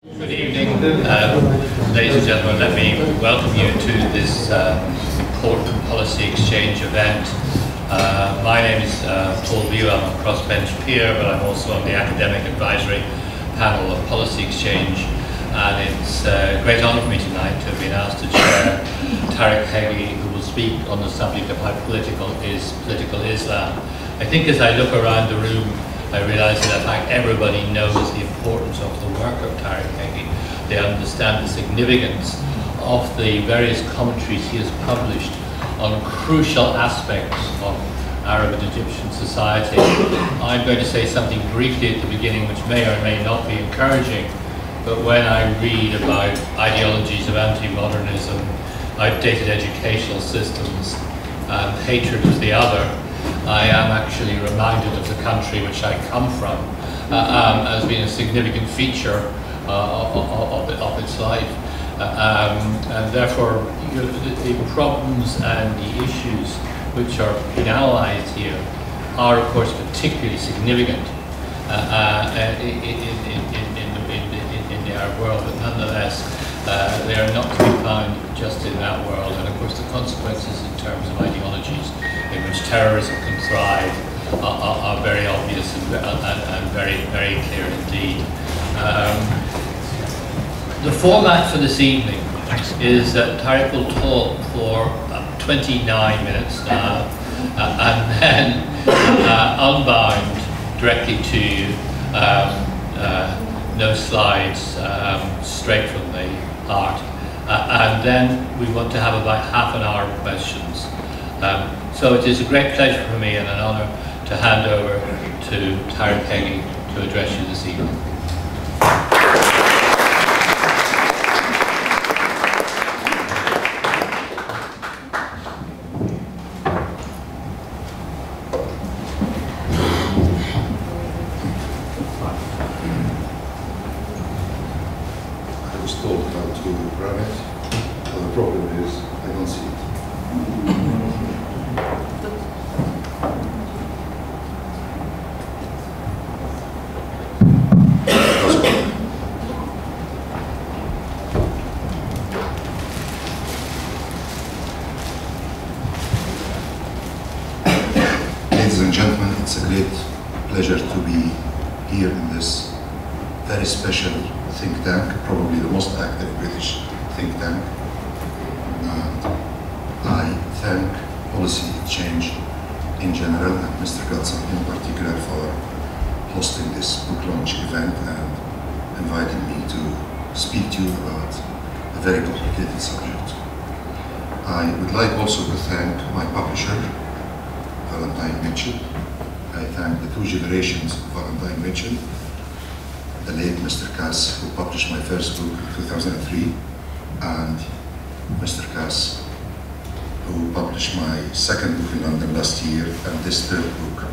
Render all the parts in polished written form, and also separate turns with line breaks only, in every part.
Good evening, ladies and gentlemen. Let me welcome you to this important policy exchange event. My name is Paul View. I'm a crossbench peer, but I'm also on the academic advisory panel of policy exchange. And it's a great honour for me tonight to have been asked to chair Tarek Heggy, who will speak on the subject of how political is political Islam. I think as I look around the room, I realise that in fact everybody knows the importance of the work of Tarek Heggy. They understand the significance of the various commentaries he has published on crucial aspects of Arab and Egyptian society. I'm going to say something briefly at the beginning which may or may not be encouraging, but when I read about ideologies of anti-modernism, outdated educational systems, and hatred of the other, I am actually reminded of the country which I come from as being a significant feature of its life. And therefore, the problems and the issues which are being analysed here are, of course, particularly significant in the Arab world, but nonetheless, they are not to be found just in that world. And of course, the consequences in terms of ideologies in which terrorism can thrive are very obvious and very, very clear indeed. The format for this evening is that Tarek will talk for 29 minutes now, and then unbound directly to you, no slides, straight from the heart. And then we want to have about half an hour of questions. So it is a great pleasure for me and an honour to hand over to Tarek Heggy to address you this evening.
I was told how to run it, but the problem is I don't see it. Ladies and gentlemen, it's a great pleasure to be here in this very special think tank, probably the most active British think tank. And I thank Policy Exchange in general and Mr. Gatson in particular for hosting this book launch event and inviting me to speak to you about a very complicated subject. I would like also to thank my publisher, Valentine Mitchell. I thank the two generations of Valentine Mitchell, the late Mr. Cass, who published my first book in 2003, and Mr. Cass, who published my second book in London last year, and this third book,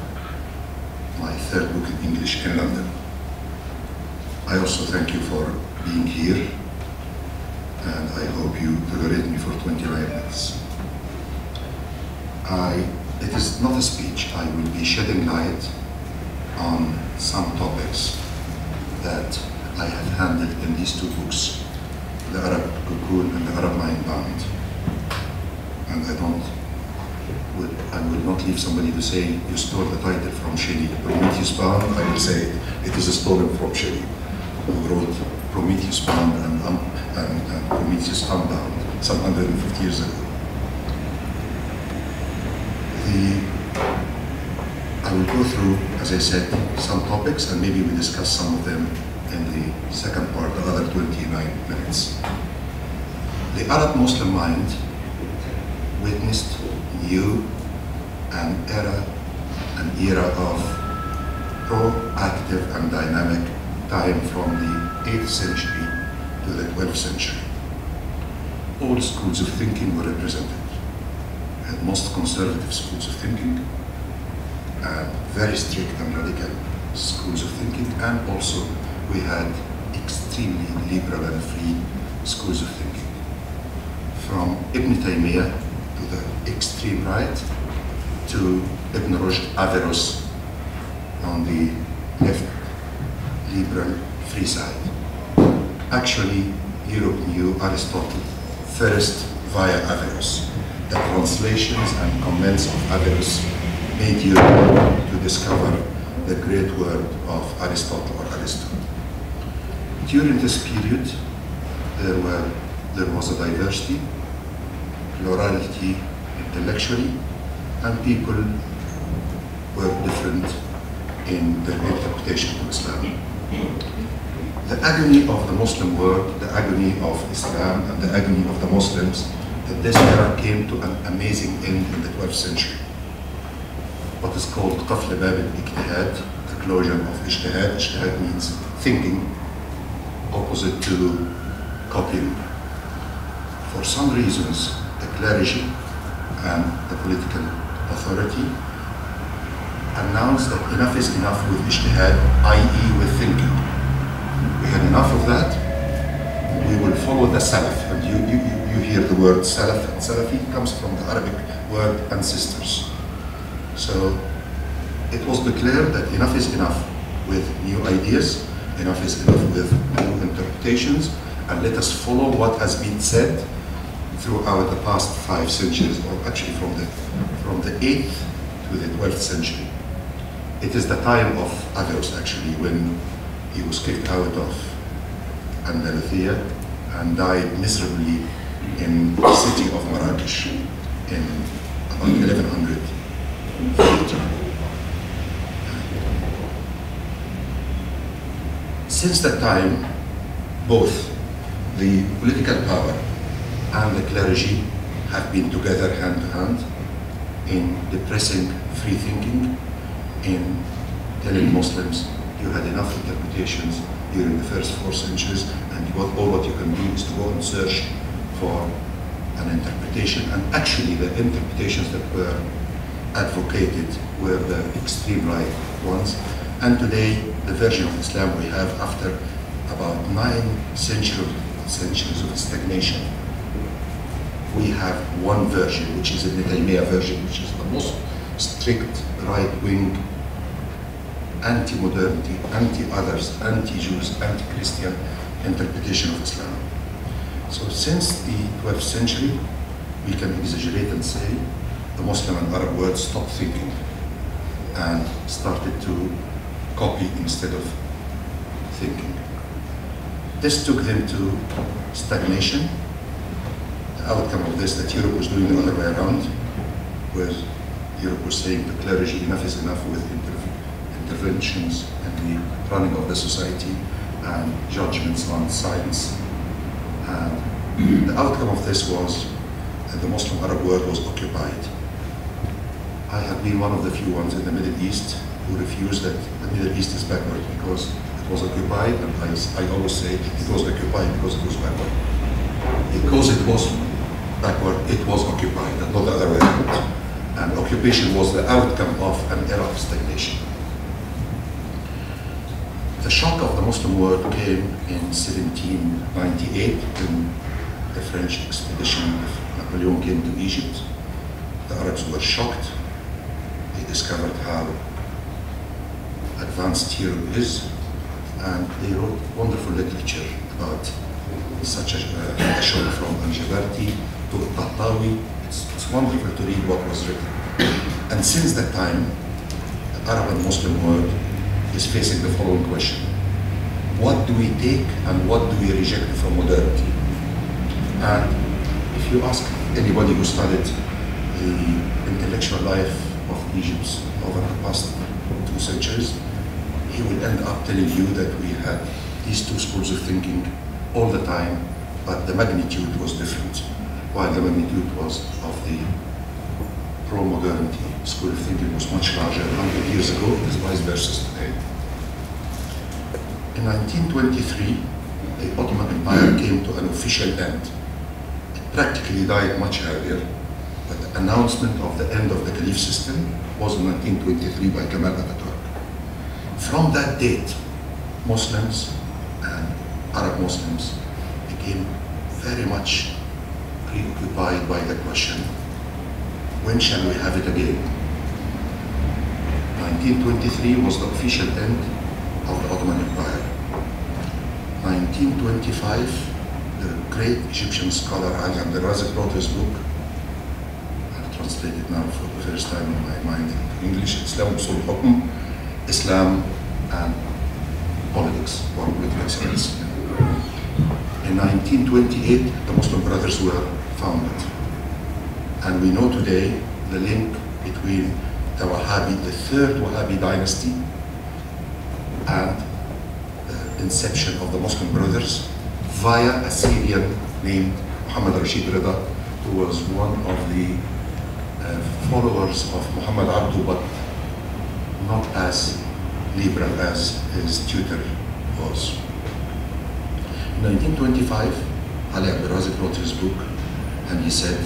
my third book in English in London. I also thank you for being here, and I hope you tolerate me for 29 minutes. It is not a speech. I will be shedding light on some topics that I have handled in these two books, The Arab Cocoon and The Arab Mind Bound. And I will not leave somebody to say, you stole the title from Shelley. Prometheus Bound, I will say, it is stolen from Shelley, who wrote Prometheus Bound and Prometheus Unbound some 150 years ago. I will go through, as I said, some topics, and maybe we discuss some of them in the second part, the other 29 minutes. The Arab Muslim mind witnessed an era of proactive and dynamic time from the 8th century to the 12th century. All schools of thinking were represented. We had most conservative schools of thinking, and very strict and radical schools of thinking, and also we had extremely liberal and free schools of thinking. From Ibn Taymiyyah to the extreme right, to Ibn Rushd Averroes on the left, liberal, free side. Actually, Europe knew Aristotle first via Averroes. The translations and comments of Averroes made Europe to discover the great word of Aristotle or Aristo. During this period, there was a diversity, plurality intellectually, and people were different in their interpretation of Islam. The agony of the Muslim world, the agony of Islam, and the agony of the Muslims in this era came to an amazing end in the 12th century. What is called قفل باب الاجتهاد, the closure of ijtihad. Ijtihad means thinking, opposite to copying. For some reasons, the clergy and the political authority announced that enough is enough with ijtihad, i.e. with thinking. We had enough of that, we will follow the Salaf. And you hear the word Salaf, and Salafi comes from the Arabic word ancestors. So it was declared that enough is enough with new ideas, enough is enough with new interpretations, and let us follow what has been said throughout the past 5 centuries, or actually from the 8th to the 12th century. It is the time of Averroes, actually, when he was kicked out of Andalusia and died miserably in the city of Marrakesh in about 1100. Since that time, both the political power and the clergy have been together hand to hand in depressing free thinking, in telling Muslims you had enough interpretations during the first 4 centuries, and all what you can do is to go and search for an interpretation. And actually the interpretations that were advocated were the extreme right ones. And today, the version of Islam we have, after about 9 centuries of stagnation, we have one version, which is the Taymiyyah version, which is the most strict right-wing, anti-modernity, anti-others, anti-Jews, anti-Christian interpretation of Islam. So since the 12th century, we can exaggerate and say the Muslim and Arab world stopped thinking and started to copy instead of thinking. This took them to stagnation. The outcome of this, that Europe was doing the other way around, where Europe was saying to clergy, enough is enough with interventions in the running of the society and judgments on science. And the outcome of this was that the Muslim Arab world was occupied. I have been one of the few ones in the Middle East who refused that the Middle East is backward because it was occupied, and I always say it was occupied because it was backward. Because it was backward, it was occupied, and not the other way around. And occupation was the outcome of an era of stagnation. The shock of the Muslim world came in 1798 when the French expedition of Napoleon came to Egypt. The Arabs were shocked. They discovered how advanced Europe is, and they wrote wonderful literature about such a show from Al-Jabarti to Tahtawi. It's wonderful to read what was written. And since that time, the Arab and Muslim world is facing the following question: what do we take and what do we reject from modernity? And if you ask anybody who studied the intellectual life of Egypt over the past 2 centuries, he will end up telling you that we had these 2 schools of thinking all the time, but the magnitude was different. While the magnitude was of the pro-modernity school of thinking was much larger 100 years ago, it is vice versa today. In 1923, the Ottoman Empire came to an official end. It practically died much earlier, but the announcement of the end of the Caliph system was in 1923 by Kemal Atatürk. From that date, Muslims and Arab Muslims became very much preoccupied by the question, when shall we have it again? 1923 was the official end of the Ottoman Empire. 1925, the great Egyptian scholar Ali Abdelrazak wrote his book. I've translated now for the first time in my mind in English. Islam Usul Hukm, Islam and Politics, or political science. In 1928, the Muslim Brothers were founded. And we know today the link between the Wahhabi, the third Wahhabi dynasty, and the inception of the Muslim Brothers via a Syrian named Muhammad Rashid Rida, who was one of the followers of Muhammad Abdu, but not as liberal as his tutor was. In 1925, Ali Abdelrazak wrote his book, and he said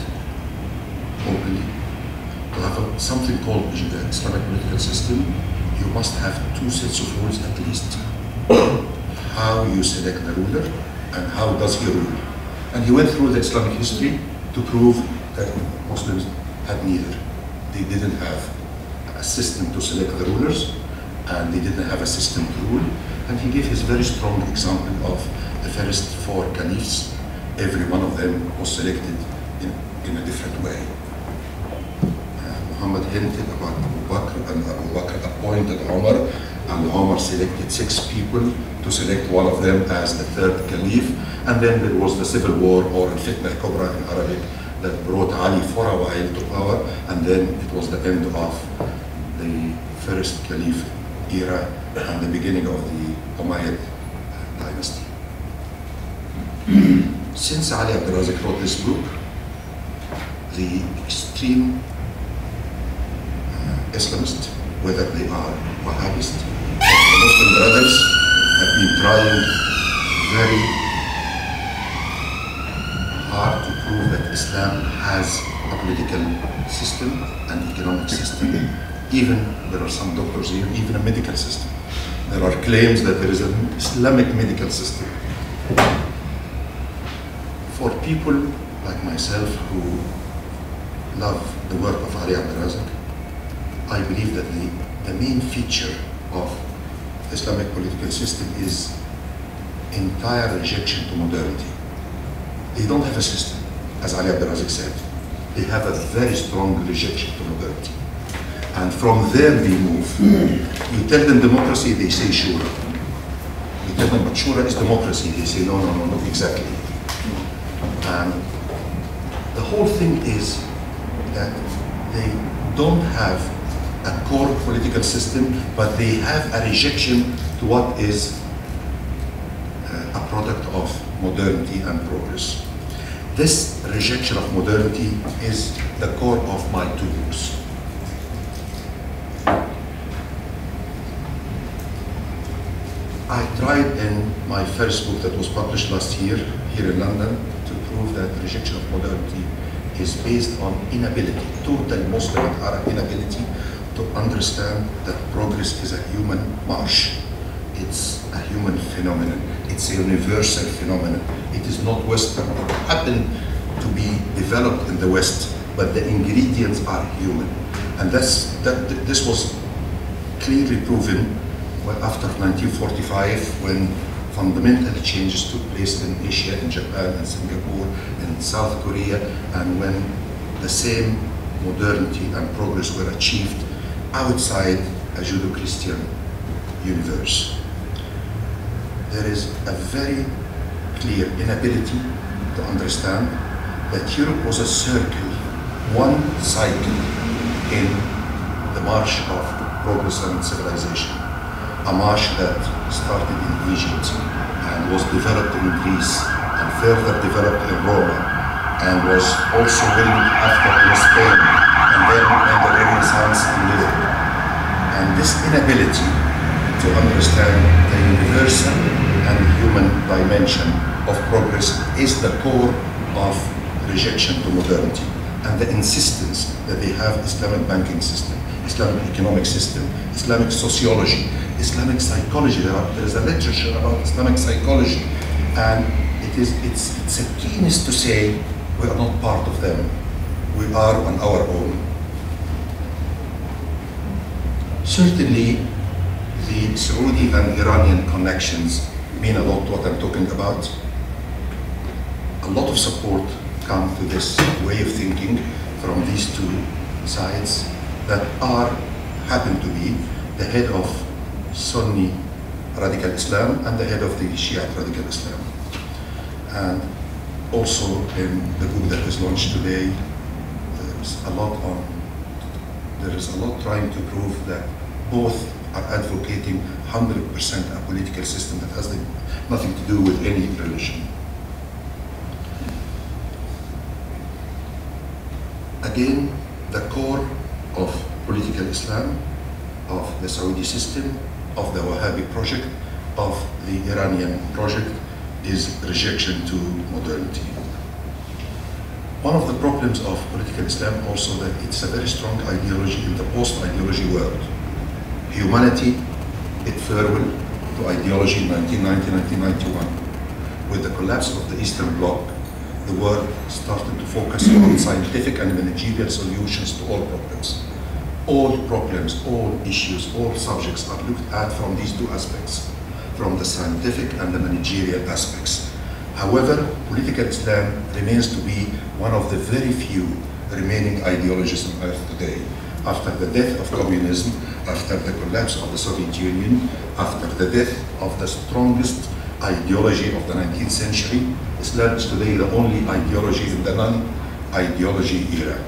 openly, to have something called the Islamic political system, you must have two sets of rules at least. How you select the ruler, and how does he rule. And he went through the Islamic history to prove that Muslims had neither. They didn't have a system to select the rulers, and they didn't have a system to rule. And he gave his very strong example of the first four caliphs. Every one of them was selected in a different way. Muhammad hinted about Abu Bakr, and Abu Bakr appointed Umar, and Umar selected 6 people to select one of them as the third caliph. And then there was the civil war, or al-Fitna al-Kubra in Arabic, that brought Ali for a while to power, and then it was the end of the first caliph era and the beginning of the Umayyad dynasty. Since Ali Abdelrazak wrote this book, the extreme Islamists, whether they are Wahhabist or the Muslim Brothers, have been trying very hard to prove that Islam has a political system, an economic system, even, there are some doctors here, even a medical system. There are claims that there is an Islamic medical system. For people like myself who love the work of Ali Abdelrazak, I believe that the main feature of the Islamic political system is entire rejection to modernity. They don't have a system, as Ali Abdelrazak said. They have a very strong rejection to modernity. And from there they move. You tell them democracy, they say shura. You tell them, but shura is democracy. They say, no, no, no, not exactly. And the whole thing is that they don't have a core political system, but they have a rejection to what is a product of modernity and progress. This rejection of modernity is the core of my 2 books. I tried in my first book that was published last year here in London to prove that rejection of modernity is based on inability, total Muslim and Arab inability to understand that progress is a human march. It's a human phenomenon. It's a universal phenomenon. It is not Western. It happened to be developed in the West, but the ingredients are human. And this was clearly proven after 1945, when fundamental changes took place in Asia, in Japan, in Singapore, in South Korea, and when the same modernity and progress were achieved outside a Judeo-Christian universe. There is a very clear inability to understand that Europe was a circle, one cycle in the march of progress and civilization. A march that started in Egypt and was developed in Greece and further developed in Rome and was also built after in Spain and then in the Renaissance in Europe. And this inability to understand the universal and human dimension of progress is the core of rejection to modernity, and the insistence that they have Islamic banking system, Islamic economic system, Islamic sociology, Islamic psychology. There is a literature about Islamic psychology, and it's a keenness to say we are not part of them. We are on our own. Certainly, the Saudi and Iranian connections mean a lot what I'm talking about. A lot of support come to this way of thinking from these two sides that happen to be the head of Sunni radical Islam and the head of the Shia radical Islam. And also in the book that is launched today, there is a lot trying to prove that both are advocating 100% a political system that has nothing to do with any religion. Again, the core of political Islam, of the Saudi system, of the Wahhabi project, of the Iranian project is rejection to modernity. One of the problems of political Islam also that it's a very strong ideology in the post-ideology world. Humanity, it farewell to ideology in 1990-1991. With the collapse of the Eastern Bloc, the world started to focus on scientific and managerial solutions to all problems. All problems, all issues, all subjects are looked at from these two aspects, from the scientific and the managerial aspects. However, political Islam remains to be one of the very few remaining ideologies on earth today. After the death of communism, after the collapse of the Soviet Union, after the death of the strongest ideology of the 19th century, Islam is today the only ideology in the non-ideology era.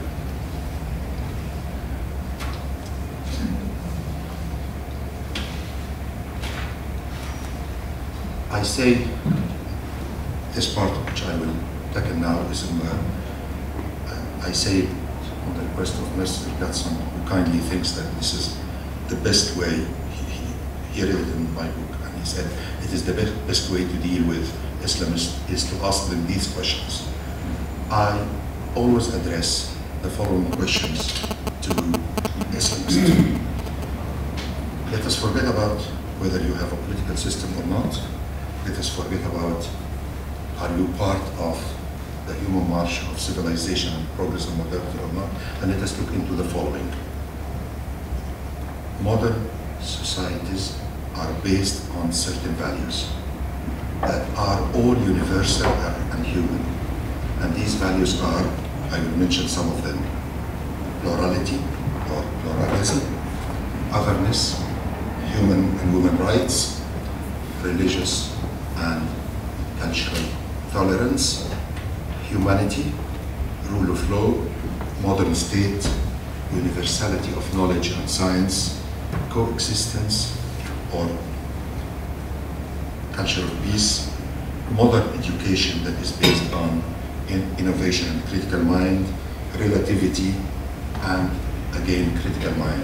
I say this part which I will tackle now is I say on the request of Mr. Gatson, who kindly thinks that this is the best way. He read it in my book and he said it is the best way to deal with Islamists is to ask them these questions. I always address the following questions to Islamists. Let us forget about whether you have a political system or not. Let us forget about are you part of the human march of civilization and progress and modernity or not, and let us look into the following. Modern societies are based on certain values that are all universal and human. And these values are, I will mention some of them, plurality or pluralism, otherness, human and women rights, religious and cultural tolerance, humanity, rule of law, modern state, universality of knowledge and science, coexistence or culture of peace, modern education that is based on innovation and critical mind, relativity, and again critical mind.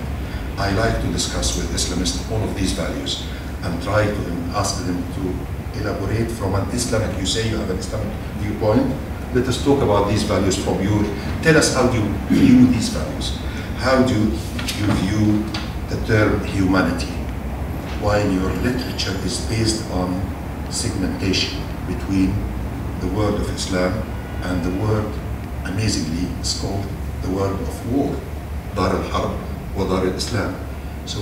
I like to discuss with Islamists all of these values and try to ask them to elaborate from an Islamic, you say you have an Islamic viewpoint, let us talk about these values from your, tell us how do you view these values? How do you view the term humanity? While your literature is based on segmentation between the world of Islam and the world, amazingly, it's called the world of war, Dar al-Harb wa Dar al-Islam. So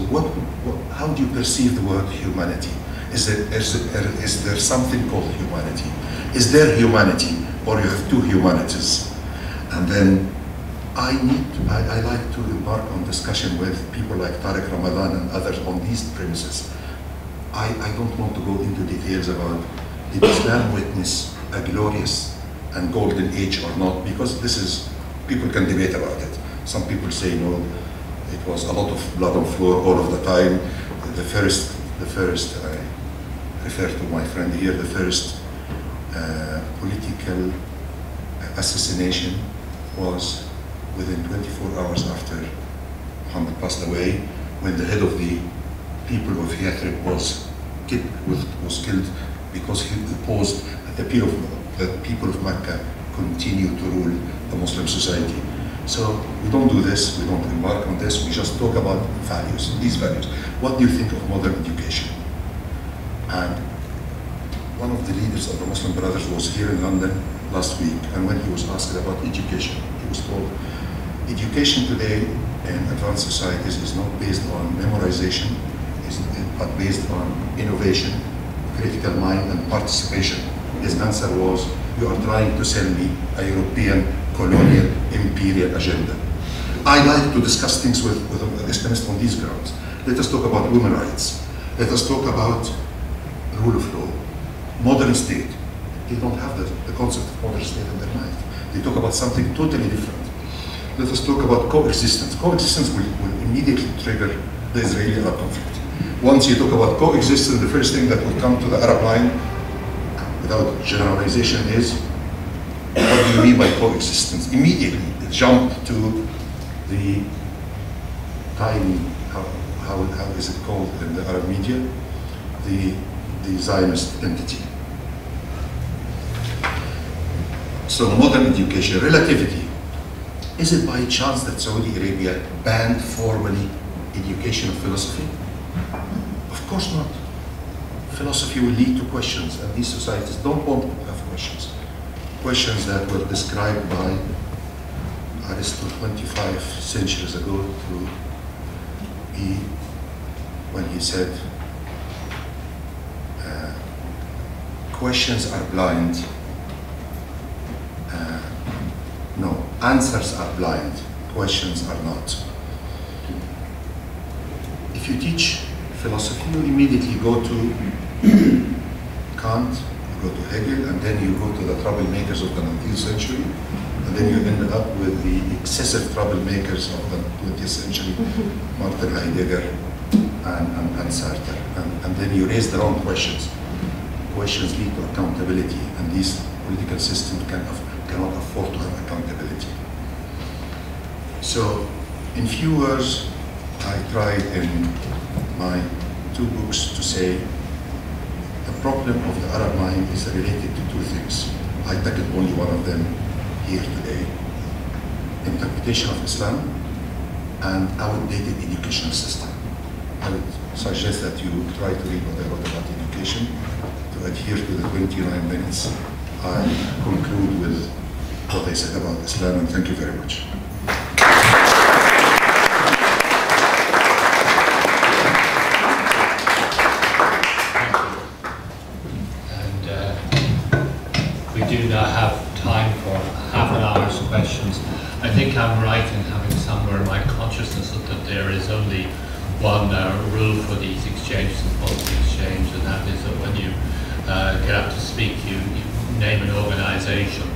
how do you perceive the word humanity? Is there something called humanity? Is there humanity, or you have two humanities? And then I like to embark on discussion with people like Tarek Ramadan and others on these premises. I don't want to go into details about did Islam witness a glorious and golden age or not, because this is, people can debate about it. Some people say no, it was a lot of blood on the floor all of the time. The first, I refer to my friend here, the first political assassination was within 24 hours after Muhammad passed away, when the head of the people of Yathrib was killed because he opposed the people of Mecca continue to rule the Muslim society. So we don't do this, we don't embark on this, we just talk about values, these values. What do you think of modern education? And one of the leaders of the Muslim Brothers was here in London last week, and when he was asked about education, he was told, education today in advanced societies is not based on memorization, but based on innovation, critical mind and participation. His answer was, you are trying to sell me a European colonial imperial agenda. I like to discuss things with Islamists on these grounds. Let us talk about women's rights. Let us talk about rule of law, modern state. They don't have the concept of modern state in their mind. They talk about something totally different. Let us talk about coexistence. Coexistence will immediately trigger the Israeli-Arab conflict. Once you talk about coexistence, the first thing that will come to the Arab mind, without generalization, is, what do you mean by coexistence? Immediately, they jump to the tiny, how is it called in the Arab media? The Zionist entity. So modern education, relativity. Is it by chance that Saudi Arabia banned formally education of philosophy? Of course not. Philosophy will lead to questions, and these societies don't want to have questions. Questions that were described by Aristotle 25 centuries ago when he said, questions are blind. No, answers are blind, questions are not. If you teach philosophy, you immediately go to Kant, you go to Hegel, and then you go to the troublemakers of the 19th century, and then you end up with the excessive troublemakers of the 20th century, Martin Heidegger and Sartre. And then you raise the wrong questions. Questions lead to accountability, and these political systems cannot afford to have accountability. So, in few words, I tried in my 2 books to say the problem of the Arab mind is related to 2 things. I tackled only one of them here today. Interpretation of Islam and outdated educational system. I would suggest that you try to read what I wrote about education to adhere to the 29 minutes. I conclude with what I said about Islam, and thank you very much.
We do now have time for half an hour's questions. I think I'm right in having somewhere in my consciousness that there is only one rule for these exchanges and policy exchange, and that is that when you get up to speak, you name an organization,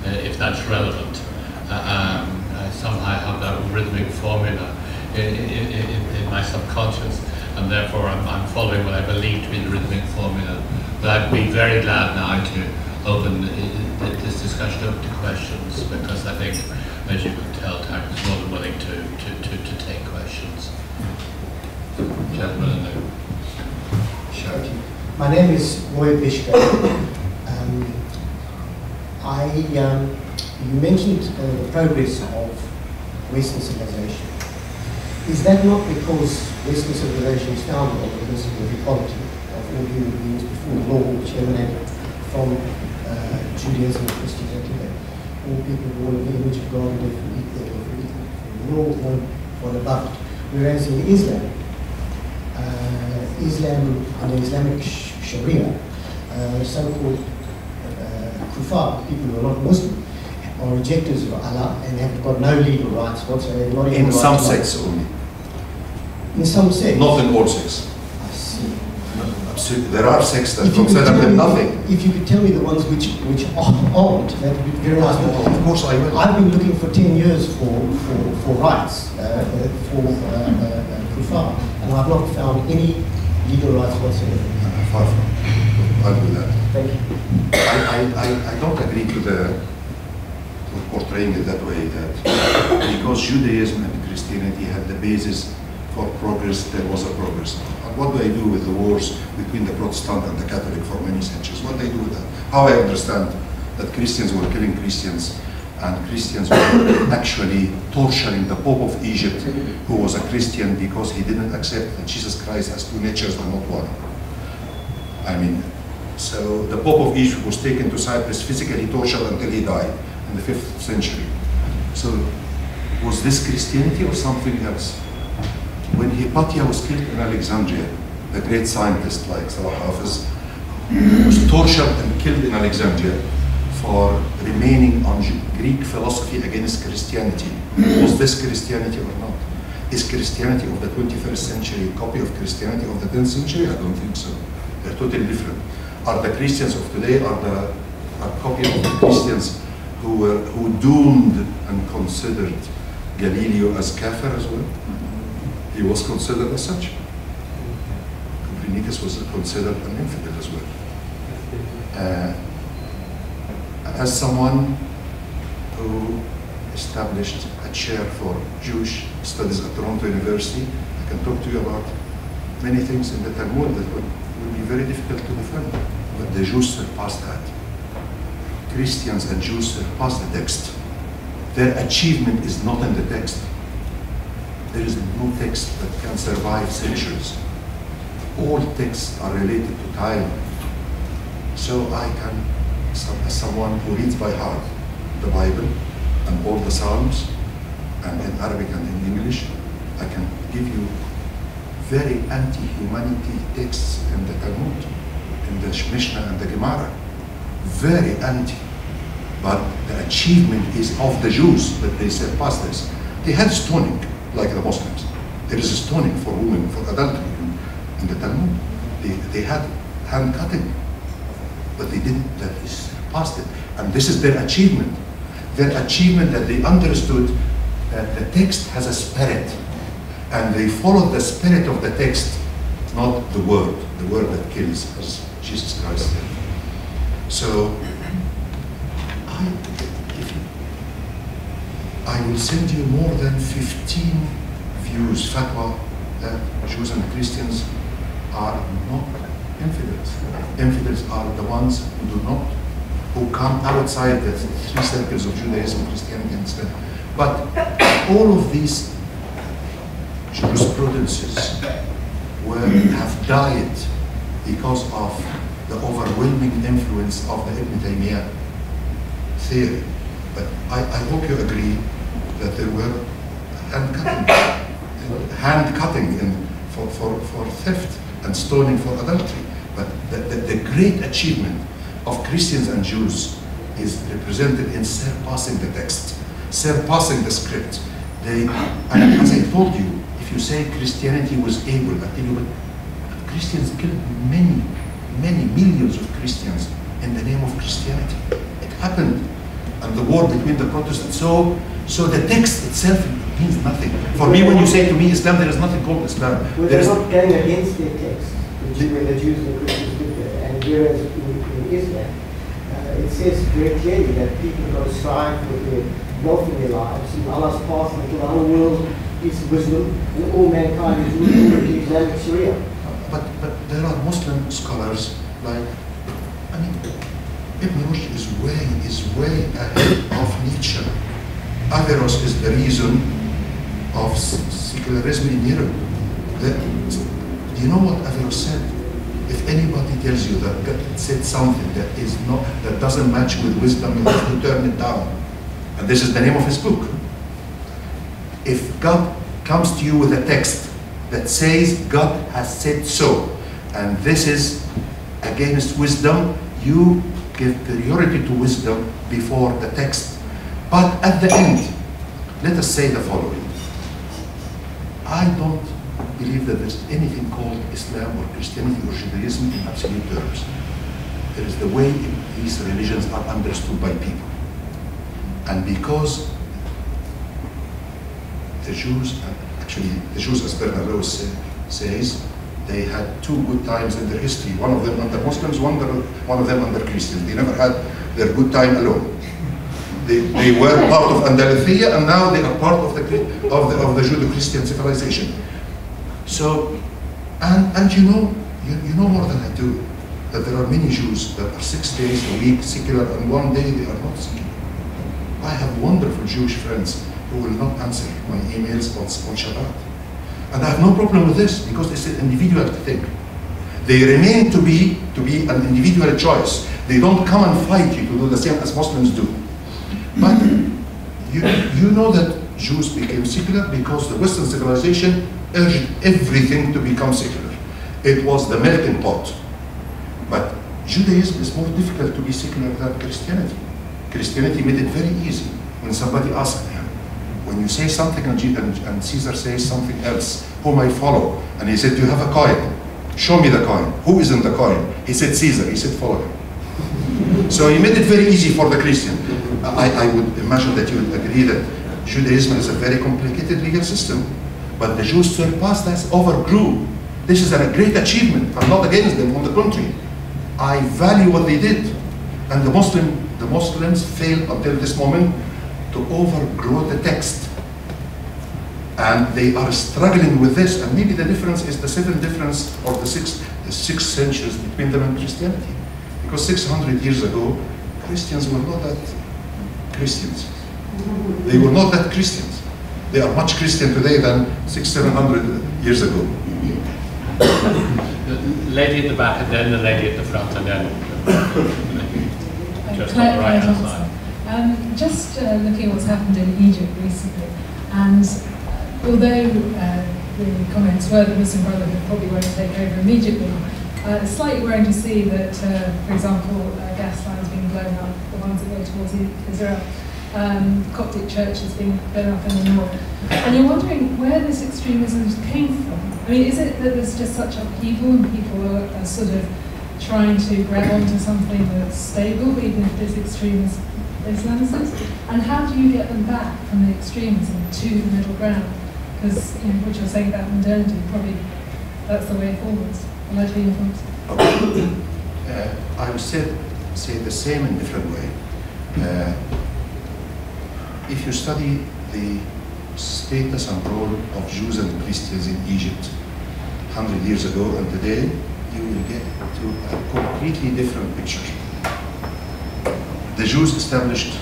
if that's relevant. I somehow have that rhythmic formula in my subconscious, and therefore I'm following what I believe to be the rhythmic formula. But I'd be very glad now to open this discussion up to questions, because I think, as you can tell, Tarek is more than willing to take questions. Gentlemen in the shirt.
My name is Roy Bishka. You mentioned the progress of Western civilization. Is that not because Western civilization is founded on the principle of equality of all human beings before the law, which emanated from Judaism and Christianity, that all people born in the image of God and therefore equal, we're all born one above it. Whereas in Islam, under Islamic Sharia, so-called kuffar, people who are not Muslim, are rejectors of Allah and have got no legal rights whatsoever. Not even
in some sects only.
In some sects?
Not in all sects.
I see.
Absolutely. There are sects that consider them nothing.
If you could tell me the ones which aren't, that would be very nice.
Of course I will.
I've been looking for 10 years for rights for kuffar, and I've not found any legal rights whatsoever.
Far from. I'll do that.
Thank you.
I don't agree to portraying it that way, that because Judaism and Christianity had the basis for progress, there was a progress. And what do I do with the wars between the Protestant and the Catholic for many centuries? What do I do with that? How I understand that Christians were killing Christians, and Christians were actually torturing the Pope of Egypt, who was a Christian, because he didn't accept that Jesus Christ has 2 natures and not one. I mean, so the Pope of Egypt was taken to Cyprus, physically tortured until he died in the 5th century. So was this Christianity or something else? When Hypatia was killed in Alexandria, the great scientist like Salah Hafiz, was tortured and killed in Alexandria for remaining on Greek philosophy against Christianity. Was this Christianity or not? Is Christianity of the 21st century a copy of Christianity of the 10th century? I don't think so. They're totally different. Are the Christians of today a copy of the Christians who doomed and considered Galileo as kafir as well? He was considered as such. Copernicus was considered an infidel as well. As someone who established a chair for Jewish studies at Toronto University, I can talk to you about many things in the Talmud that would be very difficult to defend. But the Jews surpassed that. Christians and Jews surpassed the text. Their achievement is not in the text. There is no text that can survive centuries. All texts are related to time. So I can, as someone who reads by heart the Bible and all the Psalms, and in Arabic and in English, I can give you very anti-humanity texts in the Talmud, in the Mishnah and the Gemara. Very anti. But the achievement is of the Jews that they surpassed this. They had stoning, like the Muslims. There is a stoning for women, for adultery in the Talmud. They had hand cutting, but they didn't, that is surpassed it. And this is their achievement. Their achievement that they understood that the text has a spirit, and they followed the spirit of the text, not the word that kills, as Jesus Christ said. So, I will send you more than 15 views, fatwa, that Jews and Christians are not infidels. Infidels are the ones who come outside the three circles of Judaism, Christianity, and Islam. But all of these jurisprudences have died because of the overwhelming influence of the Ibn Taymiyyah theory. But I hope you agree that there were hand cutting for theft and stoning for adultery. But the great achievement of Christians and Jews is represented in surpassing the text, surpassing the script. And as I told you, if you say Christianity was able, I tell you, but Christians killed many millions of Christians in the name of Christianity. It happened. And the war between the Protestants. So the text itself means nothing. For me, when you say to me Islam, there is nothing called Islam.
Well, they're not going against their text, when the Jews and the Christians did that. And whereas in Islam, it says very clearly that people got to strive for their wealth in their lives. In Allah's path until the whole world is wisdom, and all mankind is ruled with the Islamic Sharia.
But there are Muslim scholars like, I mean, Ibn Rushd is way ahead of Nietzsche. Averroes is the reason of secularism in Europe. Do you know what Averroes said? If anybody tells you that God said something that doesn't match with wisdom, you have to turn it down. And this is the name of his book. If God comes to you with a text that says God has said so, and this is against wisdom, you give priority to wisdom before the text. But at the end, let us say the following. I don't believe that there's anything called Islam or Christianity or Judaism in absolute terms. There is the way these religions are understood by people. And because the Jews, as Bernard Lewis says, they had two good times in their history, one of them under Muslims, one of them under Christians. They never had their good time alone. They were part of Andalusia, and now they are part of the Judeo-Christian civilization. So, and you know more than I do, that there are many Jews that are 6 days a week secular, and one day they are not secular. I have wonderful Jewish friends who will not answer my emails on Shabbat. And I have no problem with this, because it's an individual thing. They remain to be an individual choice. They don't come and fight you to do the same as Muslims do. But you know that Jews became secular because the Western civilization urged everything to become secular. It was the melting pot. But Judaism is more difficult to be secular than Christianity. Christianity made it very easy. When somebody asked him, when you say something and Caesar says something else, whom I follow? And he said, you have a coin. Show me the coin. Who is in the coin? He said, Caesar. He said, follow him. So he made it very easy for the Christian. I would imagine that you would agree that Judaism is a very complicated legal system, but the Jews surpassed us, overgrew. This is a great achievement. I'm not against them, on the contrary. I value what they did. And the Muslims failed until this moment to overgrow the text. And they are struggling with this. And maybe the difference is the seventh difference or the six centuries between them and Christianity. Because 600 years ago, Christians were not that Christians. They were not that Christians. They are much Christian today than 600-700 years ago.
The lady at the back, and then the lady at the front, and then just on the right hand side.
Just looking at what's happened in Egypt recently, and although the comments were that Muslim Brotherhood probably won't take over immediately, it's slightly worrying to see that, for example, gas lines being blown up, the ones that go towards Israel. Coptic churches being blown up in the north. And you're wondering where this extremism came from. I mean, is it that there's just such upheaval and people are sort of trying to grab onto something that's stable, even if there's extremist Islamists? And how do you get them back from the extremism to the middle ground? Because, you know, what you're saying about modernity, probably that's the way forwards. I'd like to hear your thoughts.
I would say the same in a different way. If you study the status and role of Jews and Christians in Egypt 100 years ago and today, you will get to a completely different picture. The Jews established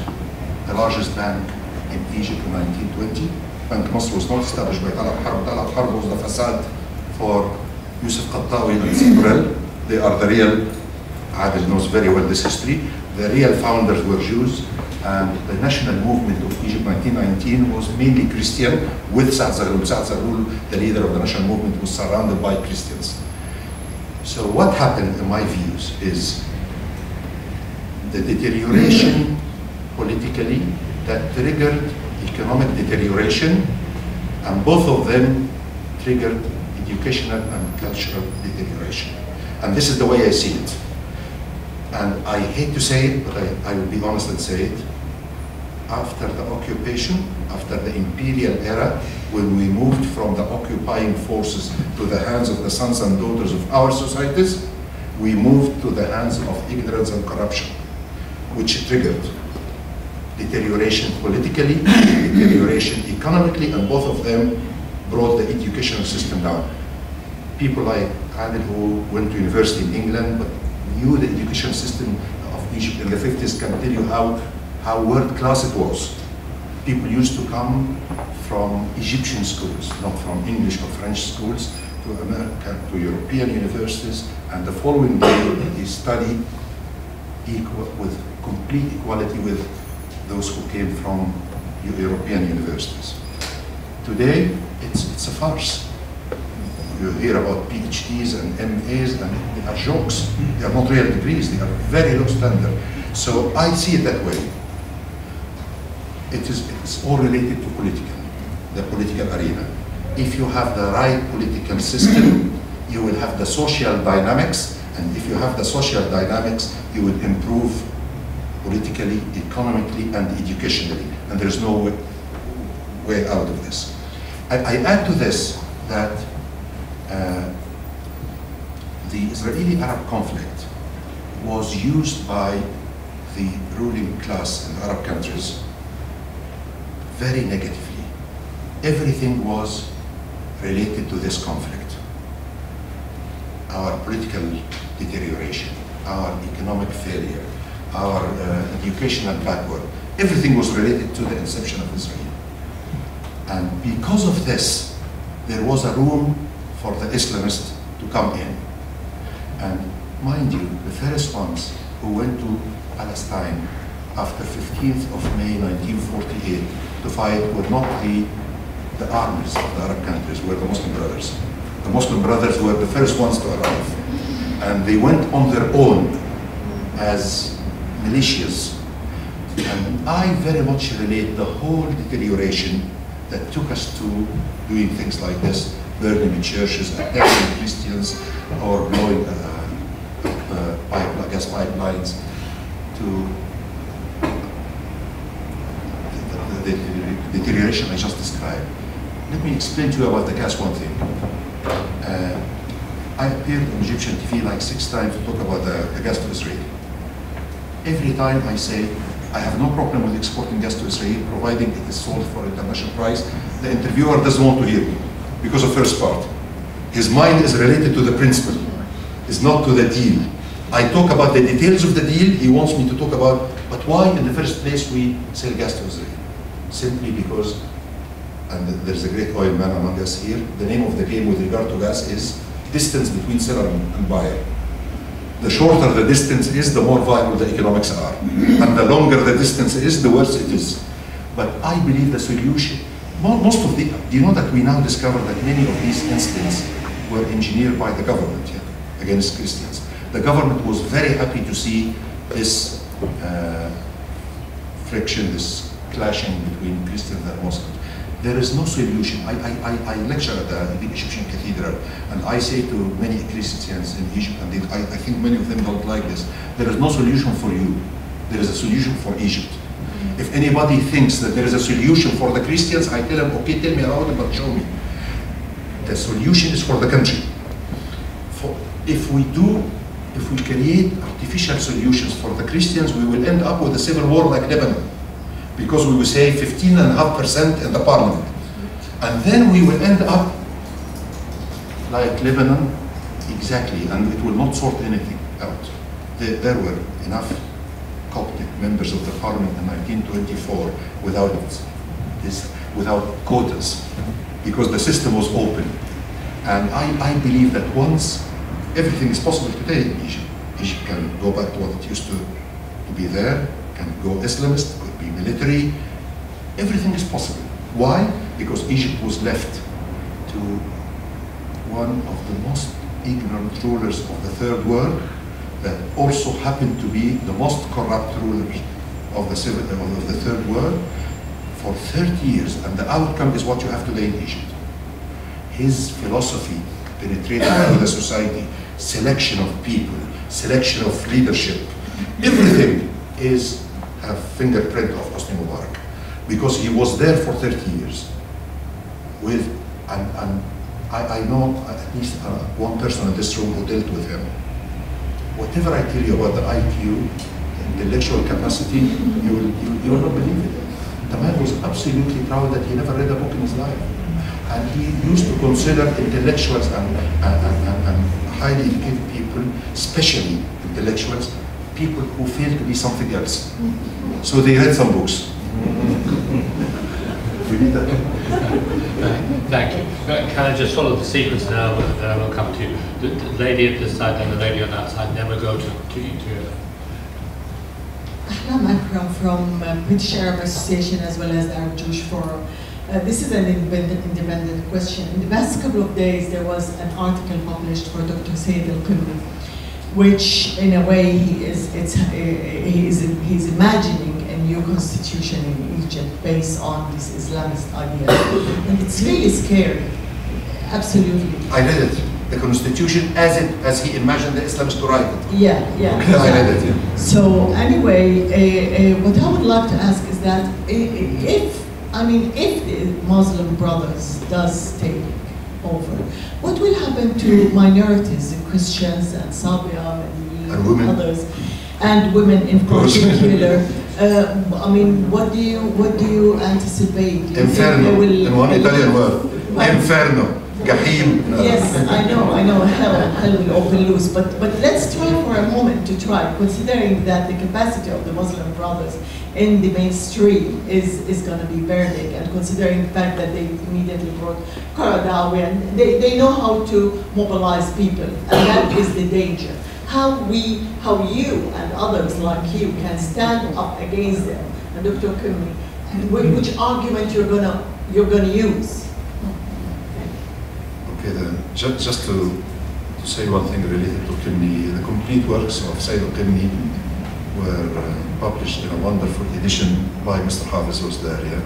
the largest bank in Egypt in 1920. Bank Masr was not established by Talab Harb. Talab Harb was the facade for Yusuf Qattawi and Zibrel. They are the real, Adil knows very well this history, the real founders were Jews. And the national movement of Egypt 1919 was mainly Christian, with Saad Zaghloul. Saad Zaghloul, the leader of the national movement, was surrounded by Christians. So what happened, in my views, is the deterioration politically that triggered economic deterioration, and both of them triggered educational and cultural deterioration. And this is the way I see it. And I hate to say it, but I will be honest and say it. After the occupation, after the imperial era, when we moved from the occupying forces to the hands of the sons and daughters of our societies, we moved to the hands of ignorance and corruption, which triggered deterioration politically, deterioration economically, and both of them brought the educational system down. People like Adil, who went to university in England, but knew the education system of Egypt in the 50s, can tell you how world class it was. People used to come from Egyptian schools, not from English or French schools, to America, to European universities, and the following day they studied with complete equality with those who came from European universities. Today, it's a farce. You hear about PhDs and MAs, and they are jokes. They are not real degrees. They are very low standard. So I see it that way. It's all related to the political arena. If you have the right political system, you will have the social dynamics, and if you have the social dynamics, you will improve politically, economically, and educationally. And there is no way out of this. I add to this that the Israeli-Arab conflict was used by the ruling class in Arab countries very negatively. Everything was related to this conflict. Our political deterioration, our economic failure, our educational backward, everything was related to the inception of Israel. And because of this, there was a room for the Islamists to come in. And mind you, the first ones who went to Palestine after 15th of May 1948 to fight were not the armies of the Arab countries, were the Muslim Brothers. The Muslim Brothers were the first ones to arrive. And they went on their own as militias. And I very much relate the whole deterioration that took us to doing things like this, burning churches, attacking Christians, or blowing gas pipelines, to the deterioration I just described. Let me explain to you about the gas one thing. I appeared on Egyptian TV like 6 times to talk about the gas to Israel. Every time I say, I have no problem with exporting gas to Israel, providing it is sold for international price. The interviewer doesn't want to hear me because of first part. His mind is related to the principle, it's not to the deal. I talk about the details of the deal, he wants me to talk about, but why in the first place we sell gas to Israel? Simply because, and there's a great oil man among us here, the name of the game with regard to gas is distance between seller and buyer. The shorter the distance is, the more viable the economics are. And the longer the distance is, the worse it is. But I believe the solution, most of the, do you know that we now discover that many of these incidents were engineered by the government against Christians. The government was very happy to see this friction, this clashing between Christians and Muslims. There is no solution. I lecture at the Egyptian cathedral, and I say to many Christians in Egypt, and I think many of them don't like this, there is no solution for you. There is a solution for Egypt. If anybody thinks that there is a solution for the Christians, I tell them, okay, tell me about it, but show me. The solution is for the country. If we create artificial solutions for the Christians, we will end up with a civil war like Lebanon, because we will say 15.5% in the parliament. And then we will end up like Lebanon, exactly, and it will not sort anything out. There were enough Coptic members of the parliament in 1924 without quotas, because the system was open. And I believe that once, everything is possible today in Egypt. Egypt can go back to what it used to be there, can go Islamist, could be military. Everything is possible. Why? Because Egypt was left to one of the most ignorant rulers of the third world, that also happened to be the most corrupt ruler of the third world for 30 years. And the outcome is what you have today in Egypt. His philosophy penetrated through the society, selection of people, selection of leadership, everything is a fingerprint of Hosni Mubarak, because he was there for 30 years. And I know at least one person in this room who dealt with him. Whatever I tell you about the IQ, the intellectual capacity, you will not believe it. The man was absolutely proud that he never read a book in his life. And he used to consider intellectuals and highly educated people, especially intellectuals, people who fail to be something else. So they read some books. We need that.
Thank you. Can I just follow the sequence now, and then I will come to you. The lady at this side and the lady on that side, never go to you.
I'm Akram from British Arab Association as well as the Arab Jewish Forum. This is an independent question. In the past couple of days, there was an article published for Dr. Sayyid al-Qimmi, which, in a way, he's imagining a new constitution in Egypt based on this Islamist idea, and it's really scary. Absolutely.
I read it. The constitution as he imagined the Islamists to write it.
Yeah.
Okay, I read it. Yeah.
So anyway, what I would like to ask is that if the Muslim Brothers does take over, what will happen to minorities, Christians and Sabia and
women.
Others, and women in particular? What do you anticipate? Do you
Inferno, in one Italian word. Inferno, Gahim.
Yes, I know, hell will open loose, but let's try for a moment to try, considering that the capacity of the Muslim Brothers in the mainstream is going to be very big, and considering the fact that they immediately brought Qaradawi, and they know how to mobilize people, and that is the danger. How you and others like you can stand up against them, and Dr. Qimmi, which argument you're gonna use?
Okay, then just to say one thing related to Qimmi, the complete works of Sayyid al-Qimmi were published in a wonderful edition by Mr. Hafiz, was there, yeah?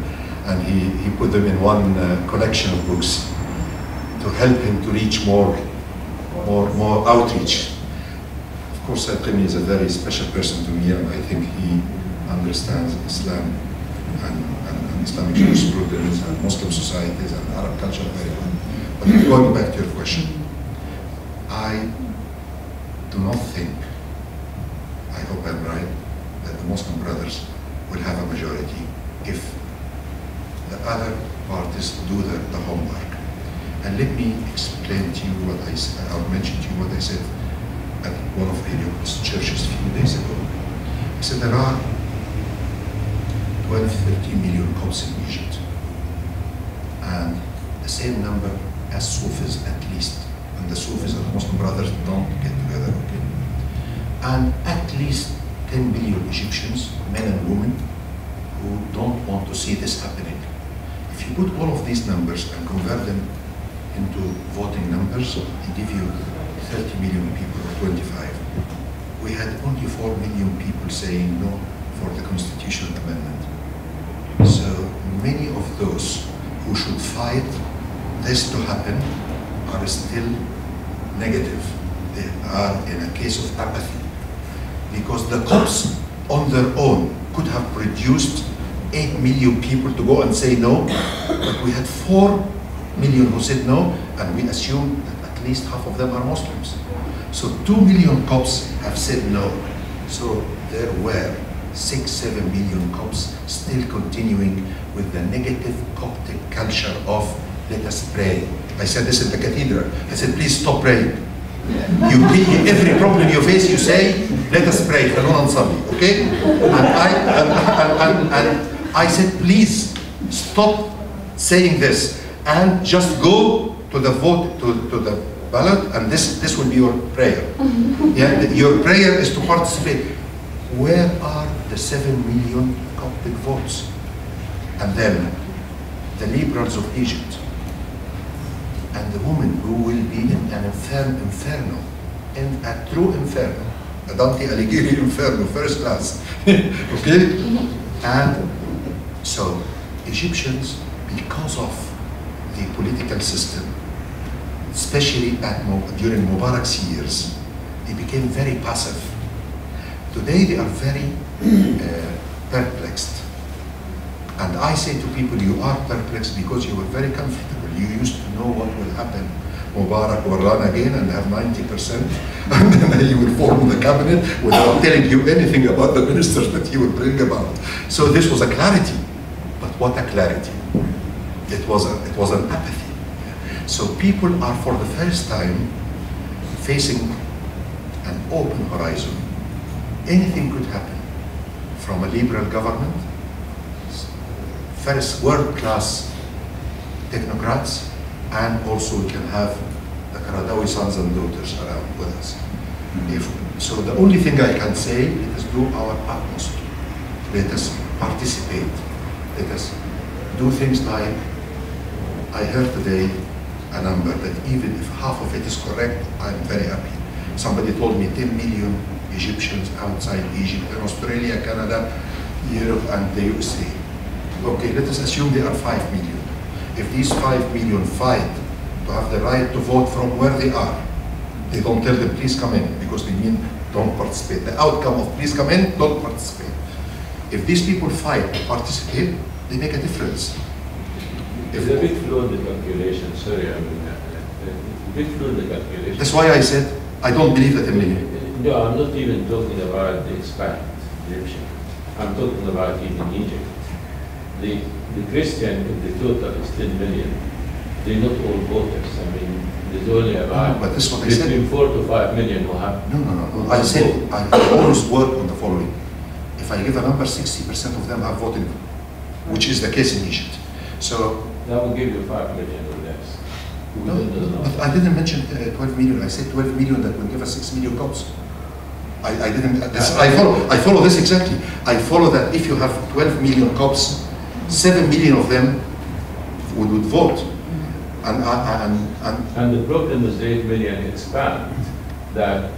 And he put them in one collection of books to help him to reach more outreach. Of course, Al-Qimi is a very special person to me, and I think he understands Islam and Islamic jurisprudence and Muslim societies and Arab culture very well. But going back to your question, I do not think, I hope I'm right, that the Muslim Brothers will have a majority if the other parties do the homework. And let me explain to you what I said, I'll mention to you what I said at one of Radio Churches a few days ago. I said there are 12, 13 million Copts in Egypt, and the same number as Sufis at least. And the Sufis and the Muslim Brothers don't get together, okay? And at least 10 million Egyptians, men and women, who don't want to see this happening. If you put all of these numbers and convert them into voting numbers, they give you 30 million people or 25. We had only 4 million people saying no for the constitutional amendment. So many of those who should fight this to happen are still negative. They are in a case of apathy. Because the Copts on their own could have produced 8 million people to go and say no, but we had 4 million who said no, and we assume that at least half of them are Muslims. So 2 million Copts have said no. So there were 6-7 million Copts still continuing with the negative Coptic culture of let us pray. I said this in the cathedral. I said, please stop praying. Every problem you face, you say, let us pray, okay? And I said, please stop saying this and just go to the vote, to the ballot, and this will be your prayer. Yeah, your prayer is to participate. Where are the 7 million Coptic votes? And then the liberals of Egypt, and the woman who will be in an inferno, in a true inferno, a Dante Alighieri inferno, first class, okay? And so Egyptians, because of the political system, especially during Mubarak's years, they became very passive. Today they are very perplexed. And I say to people, you are perplexed because you were very comfortable. You used to know what will happen. Mubarak will run again and have 90%, and then he will form the cabinet without telling you anything about the ministers that he will bring about. So this was a clarity. But what a clarity. It was an apathy. So people are for the first time facing an open horizon. Anything could happen, from a liberal government, first world-class technocrats, and also we can have the Qaradawi sons and daughters around with us. So the only thing I can say is do our utmost. Let us participate. Let us do things like, I heard today a number that even if half of it is correct, I'm very happy. Somebody told me 10 million Egyptians outside Egypt, in Australia, Canada, Europe, and the USA. Okay, let us assume there are 5 million. If these 5 million fight to have the right to vote from where they are, they don't tell them, please come in, because they mean don't participate. The outcome of please come in, don't participate. If these people fight to participate, they make a difference.
It's a bit flawed, the calculation, sorry, I mean, a bit flawed, the calculation.
That's why I said, I don't believe that in million.
No, I'm not even talking about the expat Egyptian. I'm talking about even Egypt. The Christian, if the total is 10 million, they're not all voters. I mean, there's only about
but this is what I
between
said.
4 to 5 million who have.
No. I said, I always work on the following. If I give a number, 60% of them have voted, which is the case in Egypt. So
that will give you 5 million or less.
no, but I didn't mention 12 million. I said 12 million that will give us 6 million Copts. I didn't. I follow this exactly. I follow that if you have 12 million Copts, 7 million of them would vote.
And the problem is 8 million expand that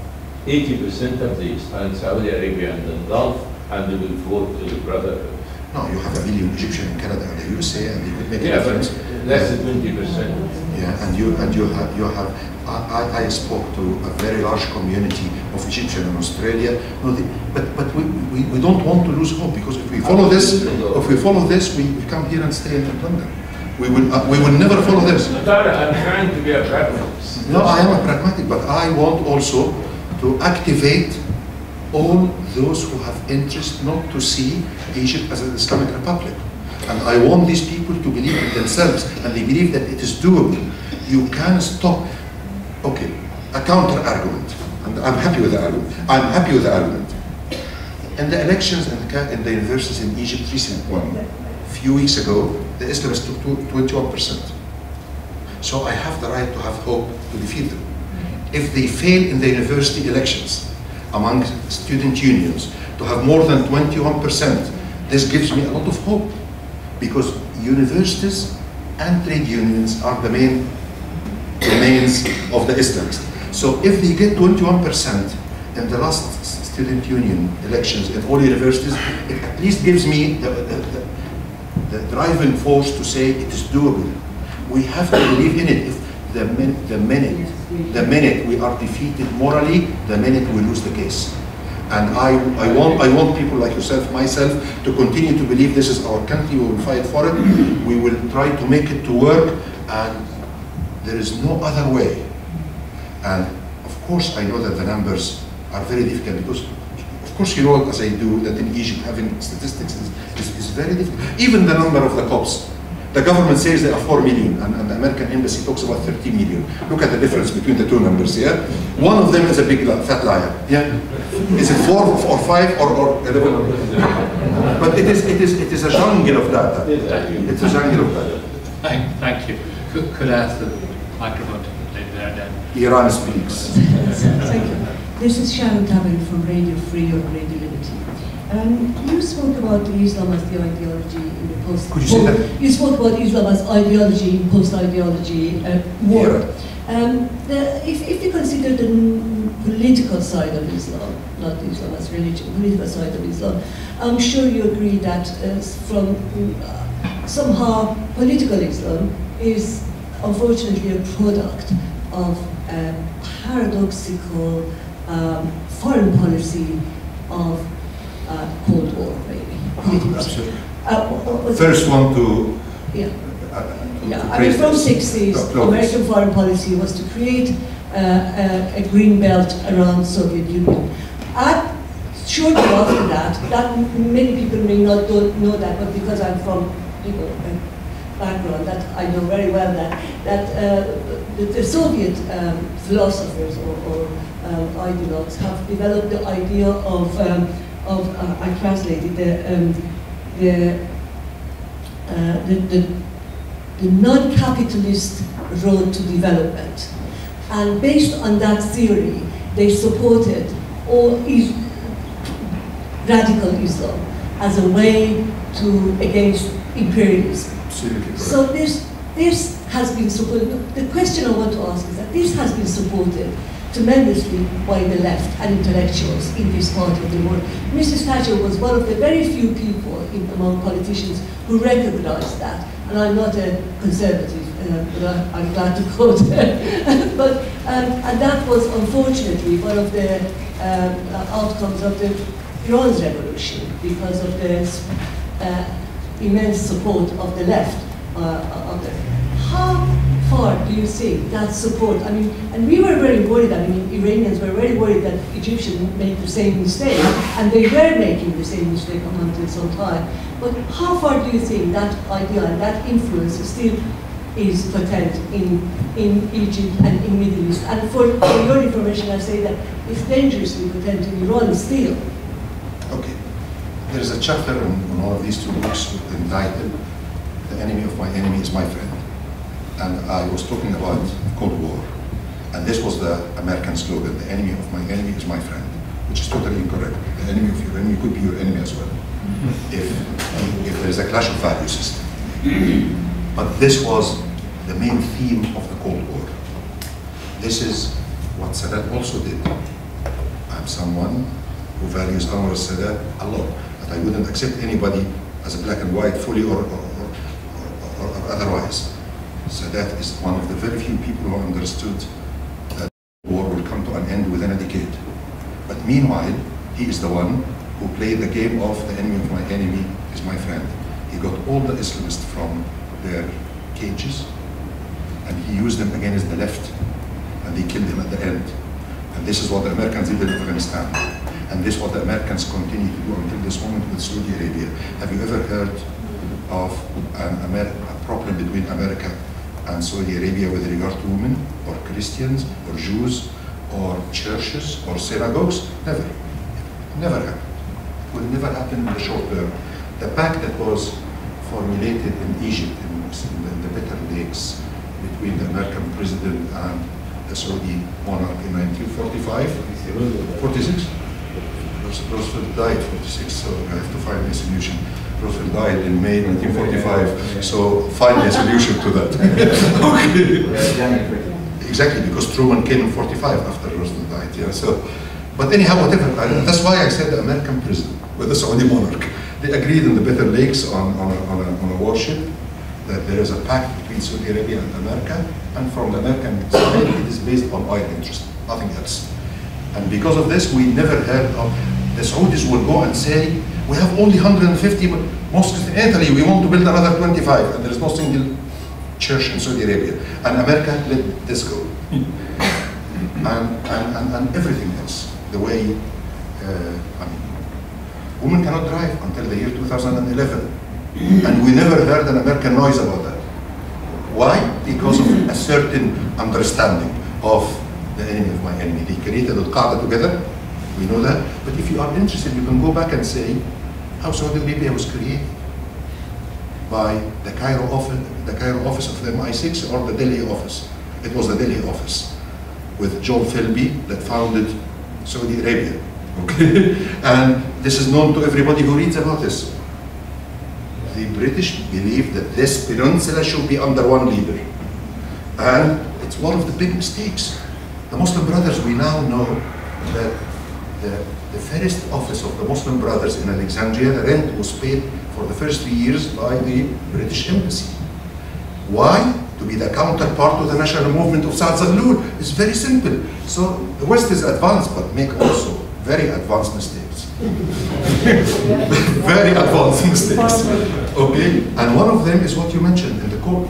80% of these are in Saudi Arabia and the Gulf, and they will vote to the Brotherhood.
No, you have 1 million Egyptian in Canada and the USA, and they could make a
Yeah, but
difference.
less than 20%.
Yeah, and you have. I spoke to a very large community of Egyptian in Australia. No, but we don't want to lose hope, because if we follow this, we come here and stay in London. We will never follow this.
Tarek, I'm trying to be a pragmatist.
No, I am a pragmatic, but I want also to activate all those who have interest not to see Egypt as an Islamic republic. And I want these people to believe in themselves, and they believe that it is doable. You can stop. Okay, a counter argument, and I'm happy with the argument. In the elections in the universities in Egypt, recent one, a few weeks ago, the Islamists took 21%. So I have the right to have hope to defeat them. If they fail in the university elections among student unions to have more than 21%, this gives me a lot of hope, because universities and trade unions are the main domains of the Islamists. So if they get 21% in the last student union elections in all universities, it at least gives me the driving force to say it is doable. We have to believe in it. If the minute we are defeated morally, the minute we lose the case. And I want people like yourself, myself, to continue to believe this is our country. We will fight for it. We will try to make it to work, and there is no other way. And of course, I know that the numbers are very difficult, because of course you know, as I do, that in Egypt having statistics is very difficult. Even the number of the Copts. The government says there are 4 million, and the American embassy talks about 13 million. Look at the difference between the two numbers, yeah? One of them is a big fat liar, yeah? Is it 4 or 5 or 11? But it is a jungle of data. It's a jungle of data.
Thank you. Could I ask the microphone to the lady there then?
Iran speaks.
Thank you. This is Sharon Tabin from Radio Free or Radio Liberty. You spoke about Islam as the ideology in the post.
Could you say that?
You spoke about Islam as ideology in post-ideology war. If you consider the political side of Islam, not Islam as religion, political side of Islam, I'm sure you agree that somehow political Islam is unfortunately a product of a paradoxical foreign policy of Cold War, maybe.
Absolutely. First one to...
Yeah. I mean, from 60s, American foreign policy was to create a green belt around Soviet Union. Shortly after that many people may not know that, but because I'm from a background that I know very well, that the Soviet philosophers or ideologues have developed the idea of I translated the non-capitalist road to development, and based on that theory, they supported radical Islam as a way against imperialism.
Absolutely.
So this has been supported. The question I want to ask is that this has been supported tremendously by the left and intellectuals in this part of the world. Mrs. Thatcher was one of the very few people among politicians who recognized that. And I'm not a conservative, but I'm glad to quote her. But and that was unfortunately one of the outcomes of the Iran's revolution, because of the immense support of the left. How far do you think that support? I mean, and we were very worried. I mean, Iranians were very worried that Egyptians would make the same mistake, and they were making the same mistake until some time. But how far do you think that idea and that influence still is potent in Egypt and in Middle East? And for your information, I say that it's dangerously potent in Iran still.
Okay. There's a chapter in one of these two books entitled "The Enemy of My Enemy is My Friend." And I was talking about Cold War. And this was the American slogan, "The enemy of my enemy is my friend," which is totally incorrect. The enemy of your enemy could be your enemy as well, if there is a clash of value system. But this was the main theme of the Cold War. This is what Sadat also did. accept someone who values Anwar al-Sadat a lot, but I wouldn't accept anybody as a black and white fully or otherwise. Sadat is one of the very few people who understood that the war will come to an end within a decade. But meanwhile, he is the one who played the game of the enemy of my enemy is my friend. He got all the Islamists from their cages, and he used them against the left, and they killed him at the end. And this is what the Americans did in Afghanistan. And this is what the Americans continue to do until this moment with Saudi Arabia. Have you ever heard of a problem between America and Saudi Arabia with regard to women, or Christians, or Jews, or churches, or synagogues? Never. Never happened. It will never happen in the short term. The pact that was formulated in Egypt, in the Bitter Lakes, between the American president and the Saudi monarch in 1945, 46? Roosevelt died 46, so I have to find a solution. Roosevelt died in May 1945, so find a solution to that. Okay. Exactly, because Truman came in 45 after Roosevelt died. Yeah. So, but anyhow, whatever. That's why I said the American president with the Saudi monarch. They agreed in the Bitter Lakes on a warship that there is a pact between Saudi Arabia and America, and from the American side, it is based on oil interest, nothing else. And because of this, we never heard of the Saudis will go and say, we have only 150 mosques in Italy, we want to build another 25, and there is no single church in Saudi Arabia. And America let this go. and everything else. The way, I mean, women cannot drive until the year 2011. And we never heard an American noise about that. Why? Because of a certain understanding of the enemy of my enemy. They created Al-Qaeda together, we know that. But if you are interested, you can go back and say how Saudi Arabia was created by the Cairo office of the MI6 or the Delhi office. It was the Delhi office with John Philby that founded Saudi Arabia. Okay? And this is known to everybody who reads about this. The British believed that this peninsula should be under one leader. And it's one of the big mistakes. The Muslim Brothers, we now know that the first office of the Muslim Brothers in Alexandria, the rent was paid for the first 3 years by the British Embassy. Why? To be the counterpart to the national movement of Saad Zaghloul. It's very simple. So the West is advanced, but make also very advanced mistakes. Very advanced mistakes. Okay? And one of them is what you mentioned in the court.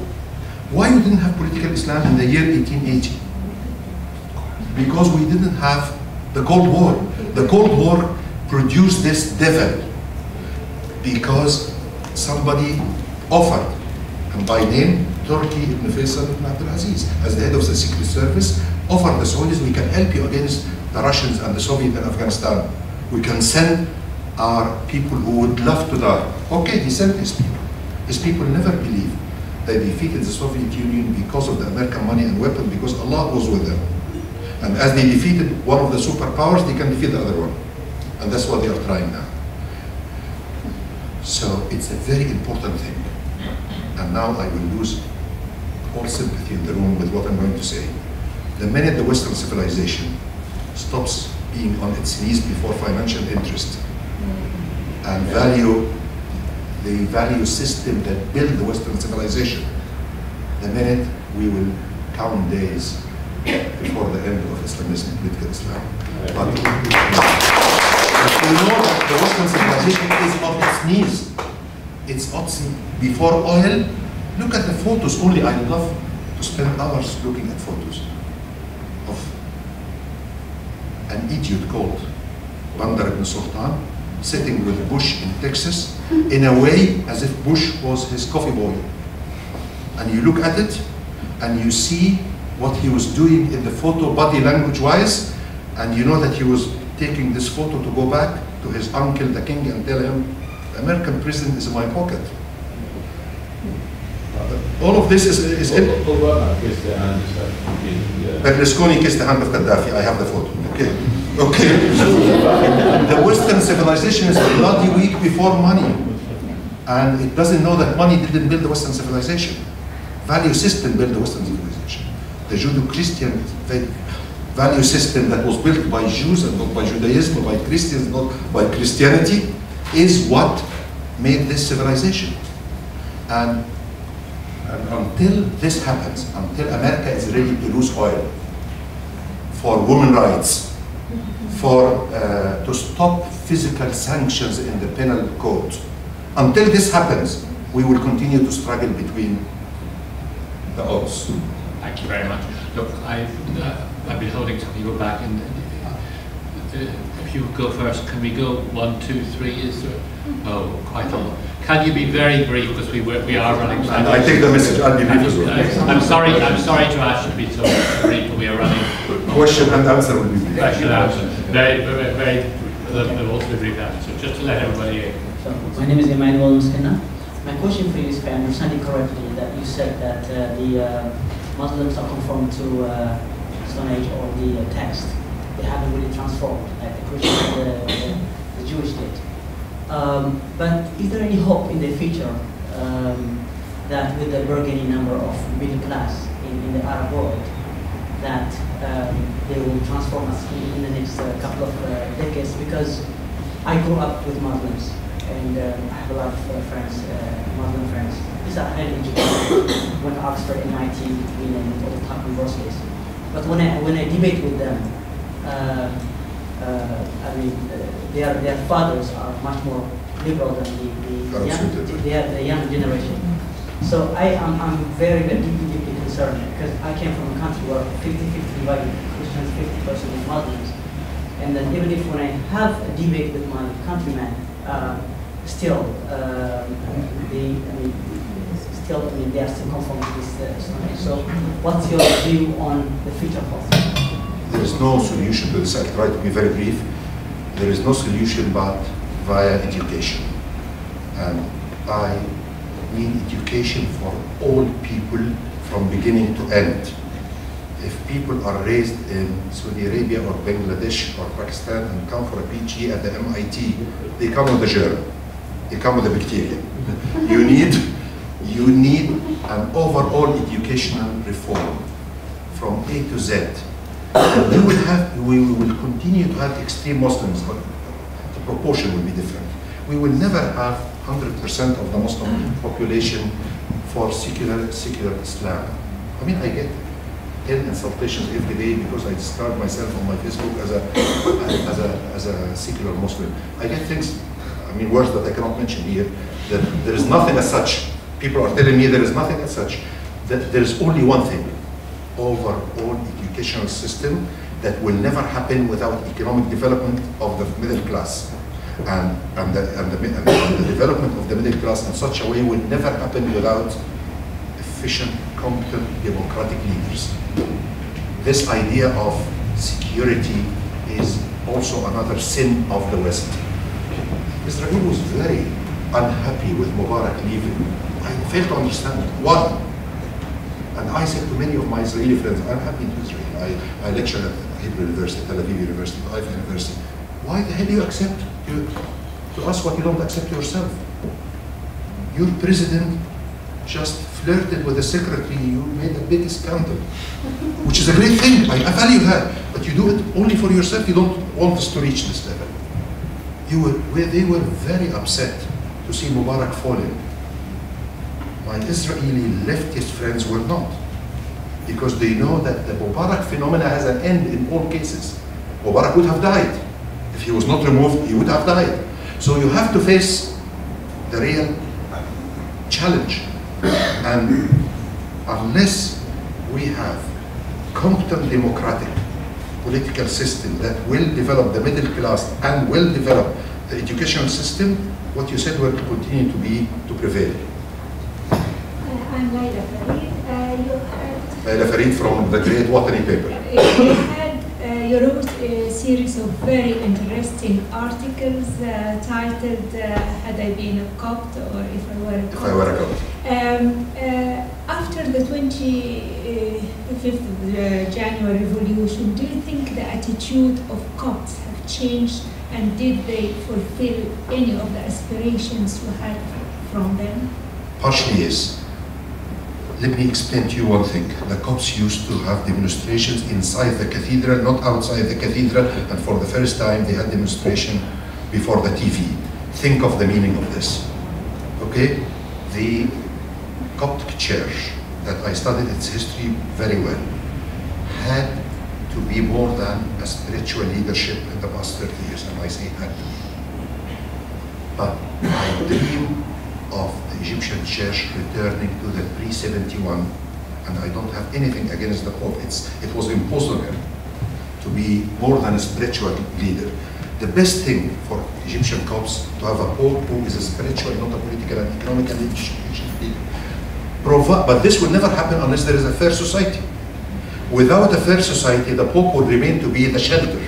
Why we didn't have political Islam in the year 1880? Because we didn't have the Cold War. The Cold War produced this devil because somebody offered, and by name, Turkey ibn Faisal ibn Abdulaziz, as the head of the Secret Service, offered the Saudis, we can help you against the Russians and the Soviet in Afghanistan. We can send our people who would love to die. Okay, he sent his people. His people never believed they defeated the Soviet Union because of the American money and weapons, because Allah was with them. And as they defeated one of the superpowers, they can defeat the other one. And that's what they are trying now. So it's a very important thing. And now I will lose all sympathy in the room with what I'm going to say. The minute the Western civilization stops being on its knees before financial interest and value the value system that built the Western civilization, the minute we will count days before the end of Islamism, political Islam. But we know that the Western civilization is on its knees. It's before oil. Look at the photos. Only I love to spend hours looking at photos of an idiot called Bandar ibn Sultan sitting with Bush in Texas in a way as if Bush was his coffee boy. And you look at it and you see what he was doing in the photo body language wise, and you know that he was taking this photo to go back to his uncle, the king, and tell him, the American president is in my pocket. All of this is
Obama kissed the hand.
Berlusconi kissed the hand of Gaddafi. I have the photo. Okay. Okay. The Western civilization is bloody weak before money. And it doesn't know that money didn't build the Western civilization. Value system built the Western civilization. The Judeo-Christian value system that was built by Jews and not by Judaism, or by Christians, not by Christianity, is what made this civilization. And until this happens, until America is ready to lose oil for women's rights, to stop physical sanctions in the penal code, until this happens, we will continue to struggle between the odds.
Thank you very much. Look, I've been holding some people back, and if you go first, can we go 1, 2, 3? Is there? Oh, quite a lot. Can you be very brief, because we are running.
And I take the message. I'll be brief as well.
I'm sorry to ask you to be so brief, but we are running.
Question and answer will be brief.
Question and answer. Very. They'll also be brief answer. Just to let everybody in.
So, my name is Emmanuel Muskina. My question for you is, if I understand it correctly, that you said that the Muslims are conformed to Stone Age or the text. They haven't really transformed like the Christians, the Jewish did. But is there any hope in the future that with the burgeoning number of middle class in the Arab world, that they will transform us in the next couple of decades? Because I grew up with Muslims, and I have a lot of friends, Muslim friends. These are highly educated, went to Oxford, MIT, and all the top universities. But when I debate with them, I mean, their fathers are much more liberal than the young generation. So I'm very, very deeply concerned, because I came from a country where 50-50 divided, Christians 50% Muslims. And then even if when I have a debate with my countrymen, still they are still conformed to this Islamic. So what's your view on the future of?
There is no solution to this. I'll try to be very brief. There is no solution but via education. And I mean education for all people from beginning to end. If people are raised in Saudi Arabia or Bangladesh or Pakistan and come for a PhD at the MIT, they come with a germ. They come with a bacteria. You need an overall educational reform from A to Z. We will continue to have extreme Muslims, but the proportion will be different. We will never have 100% of the Muslim population for secular Islam. I mean, I get 10 insultations every day because I describe myself on my Facebook as a secular Muslim. I get things, I mean, words that I cannot mention here, that there is nothing as such. People are telling me there is nothing as such. That there is only one thing: overall educational system that will never happen without economic development of the middle class. And the development of the middle class in such a way will never happen without efficient, competent, democratic leaders. This idea of security is also another sin of the West. Israel was very unhappy with Mubarak leaving. I failed to understand why. And I said to many of my Israeli friends, I'm happy in Israel. I lecture at Hebrew University, Tel Aviv University, Haifa University. Why the hell do you accept to ask what you don't accept yourself? Your president just flirted with the secretary, you made a big scandal, which is a great thing. I value that, but you do it only for yourself. You don't want us to reach this level. They were very upset to see Mubarak falling. My Israeli leftist friends were not, because they know that the Mubarak phenomena has an end in all cases. Mubarak would have died. If he was not removed, he would have died. So you have to face the real challenge. And unless we have competent democratic political system that will develop the middle class and will develop the educational system, what you said will continue to prevail.
I'm Laila Farid.
Laila Farid from the Great Watani paper.
You wrote a series of very interesting articles titled Had I Been a Copt or If I Were a Copt.
If I Were a Copt.
After the 25th of the January Revolution, do you think the attitude of Copts have changed, and did they fulfill any of the aspirations you had from them?
Partially, yes. let me explain to you one thing. The Copts used to have demonstrations inside the cathedral, not outside the cathedral, and for the first time they had demonstration before the TV. Think of the meaning of this, okay? The Coptic church, that I studied its history very well, had to be more than a spiritual leadership in the past 30 years, and I say had to be. But I dream of the Egyptian church returning to the pre-71, and I don't have anything against the Pope. It was imposed on him to be more than a spiritual leader. The best thing for Egyptian Copts to have a Pope who is a spiritual, not a political and economic and leader. But this will never happen unless there is a fair society. Without a fair society, the Pope would remain to be the shelter.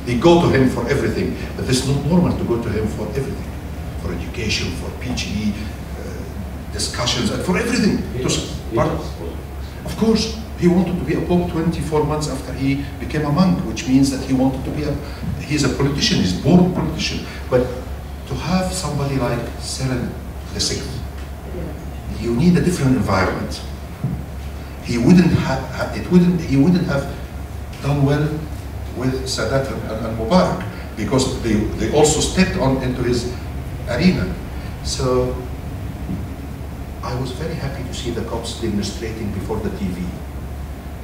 They go to him for everything, but it's not normal to go to him for everything. For education, for PhD discussions, and for everything. Of course, he wanted to be a Pope 24 months after he became a monk, which means that he wanted to be he's a politician, he's born politician. But to have somebody like Cyril VI, you need a different environment. He wouldn't have done well with Sadat and Mubarak, because they also stepped into his arena. So I was very happy to see the Copts demonstrating before the TV,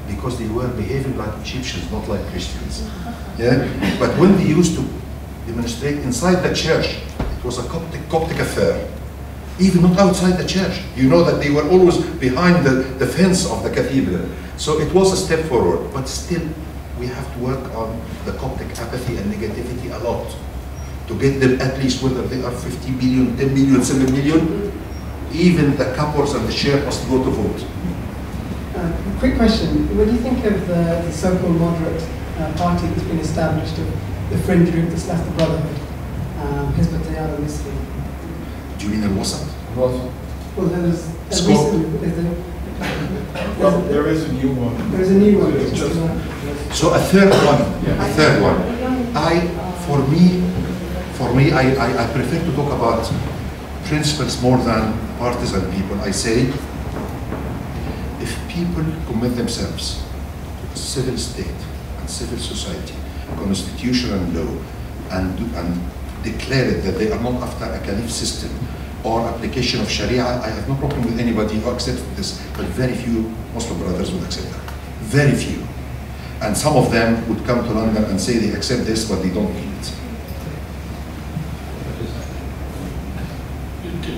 because they were behaving like Egyptians, not like Christians. Yeah? But when they used to demonstrate inside the church, it was a Coptic affair. Even not outside the church. You know that they were always behind the fence of the cathedral. So it was a step forward, but still we have to work on the Coptic apathy and negativity a lot to get them, at least whether they are 50 million, 10 million, 7 million, even the couples and the share must go to vote.
Quick question, what do you think of the so-called moderate party that's been established, of the fringe group that's left the Brotherhood, Hizb ut-Tahrir?
Do you mean al-Wasat?
Well, there's
there is a new one.
There's a new one.
So a third one. For me, I prefer to talk about principles more than partisan people. I say, if people commit themselves to a civil state and civil society, constitution and law, and declare it that they are not after a caliph system or application of Sharia, I have no problem with anybody who accepts this, but very few Muslim brothers would accept that. Very few. And some of them would come to London and say they accept this, but they don't mean it.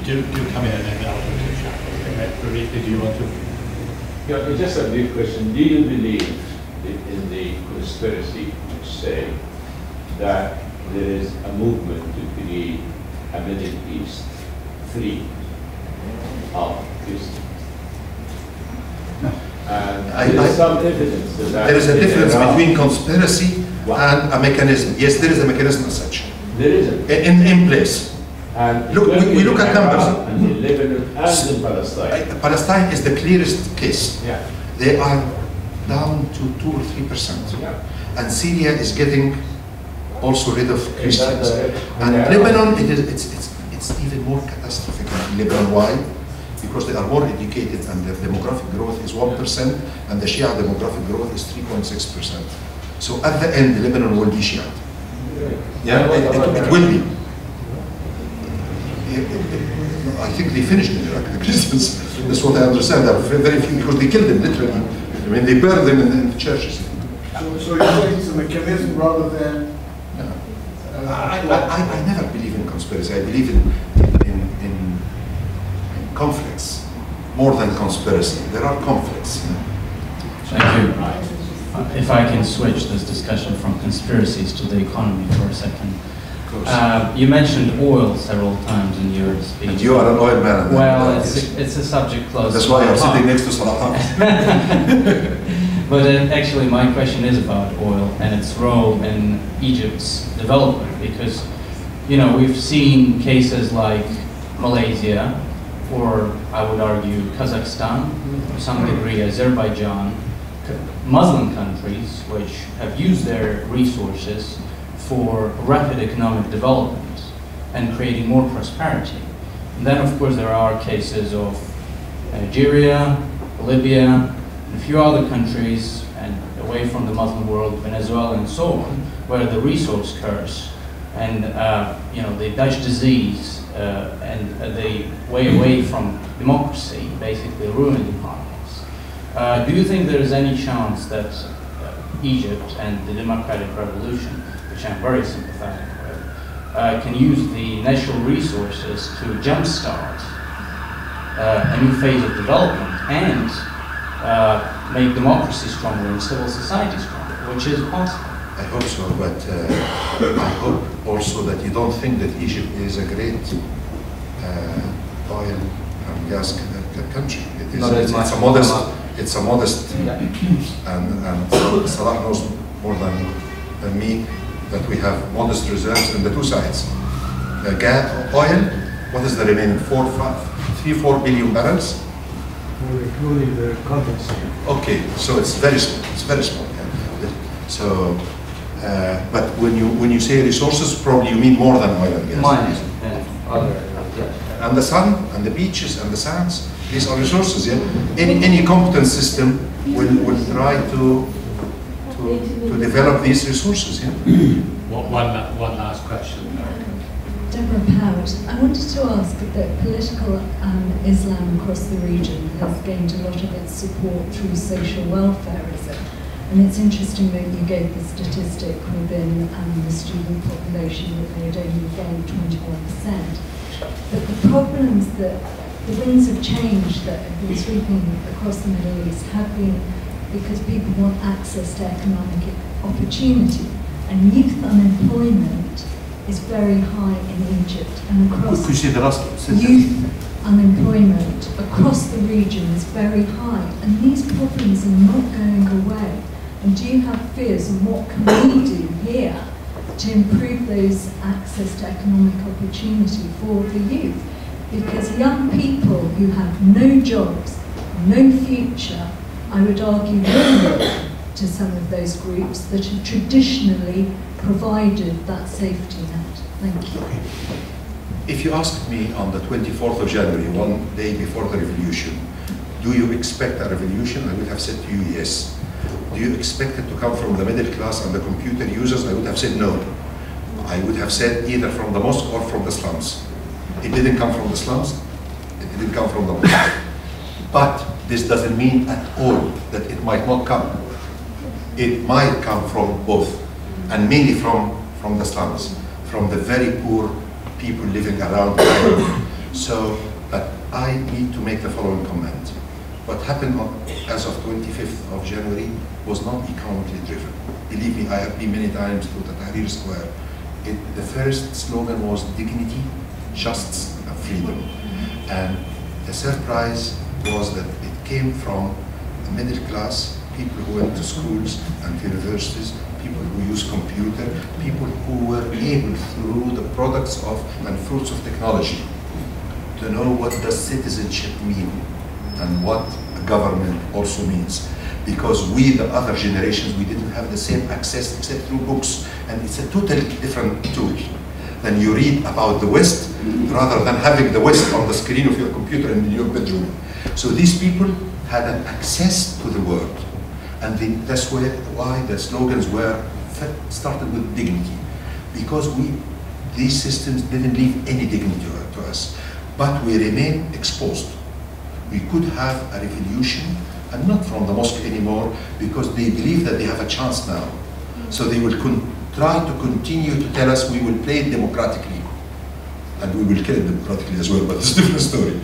Do come in and then I'll do you want to?
Yeah, just a brief question. Do you believe in the conspiracy which say that there is a movement to create a Middle East free of Christians?
No.
And there is some evidence that
there is a difference between conspiracy and a mechanism. Yes, there is a mechanism as such.
There isn't.
In place.
And
look, we look at numbers.
And in Lebanon and in Palestine.
Palestine is the clearest case.
Yeah.
They are down to 2 or 3%.
Yeah.
And Syria is getting also rid of Christians. And Lebanon, it's even more catastrophic in Lebanon. Why? Because they are more educated and their demographic growth is 1% and the Shia demographic growth is 3.6%. So at the end, Lebanon will be Shia. Yeah, it will be. I think they finished in Iraq, the Christians. That's what I understand. There are very few, because they killed them literally. I mean, they burned them in the churches.
So you're saying it's a mechanism rather than...
I never believe in conspiracy. I believe in conflicts more than conspiracy. There are conflicts.
Thank you. If I can switch this discussion from conspiracies to the economy for a second. You mentioned oil several times in your speech.
And you are an oil man.
Well, it's a subject close.
That's why I'm sitting next to Salah.
But actually, my question is about oil and its role in Egypt's development, because, you know, we've seen cases like Malaysia, or I would argue Kazakhstan, to some degree Azerbaijan, Muslim countries which have used their resources for rapid economic development and creating more prosperity. And then, of course, there are cases of Nigeria, Libya, and a few other countries, and away from the Muslim world, Venezuela and so on, where the resource curse and the Dutch disease and the way away from democracy basically ruined economies. Do you think there is any chance that Egypt and the democratic revolution, which I'm very sympathetic with, can use the natural resources to jumpstart a new phase of development and make democracy stronger and civil society stronger, which is possible?
I hope so, but I hope also that you don't think that Egypt is a great oil and gas country. It's a modest, and Salah knows more than me that we have modest reserves on the two sides. The gas, oil, what is the remaining 3-4 billion barrels?
Including the condensate.
Okay, so it's very small. It's very small. Yeah. So, but when you say resources, probably you mean more than oil and gas.
Mines and other,
and the sun and the beaches and the sands. These are resources. Yeah. Any competent system will try to develop these resources. Yeah.
One last question.
Deborah Powers, I wanted to ask that political Islam across the region has gained a lot of its support through social welfareism. And it's interesting that you gave the statistic within the student population that they had only gained 21%. But the problems that the winds of change that have been sweeping across the Middle East have been because people want access to economic opportunity, and youth unemployment is very high in Egypt and across youth unemployment across the region is very high, and these problems are not going away. And do you have fears, and what can we do here to improve those access to economic opportunity for the youth? Because young people who have no jobs, no future, I would argue belong to some of those groups that have traditionally provided that safety net. Thank you.
Okay. If you asked me on the 24th of January, one day before the revolution, do you expect a revolution? I would have said to you, yes. Do you expect it to come from the middle class and the computer users? I would have said no. I would have said either from the mosque or from the slums. It didn't come from the slums. It didn't come from the mosque. But this doesn't mean at all that it might not come. It might come from both, and mainly from the slums, from the very poor people living around the island. So, but I need to make the following comment. What happened as of 25th of January was not economically driven. Believe me, I have been many times to the Tahrir Square. The first slogan was dignity, justice, and freedom. And the surprise was that it came from the middle class, people who went to schools and universities, people who use computer, people who were able through the products of and fruits of technology to know what does citizenship mean and what a government also means. Because we, the other generations, we didn't have the same access except through books, and it's a totally different tool. Then you read about the West rather than having the West on the screen of your computer in your bedroom. So these people had an access to the world, and that's why the slogans were started with dignity, because these systems didn't leave any dignity to us, but we remain exposed. We could have a revolution, and not from the mosque anymore, because they believe that they have a chance now. So they will try to continue to tell us we will play it democratically, and we will kill it democratically as well, but it's a different story.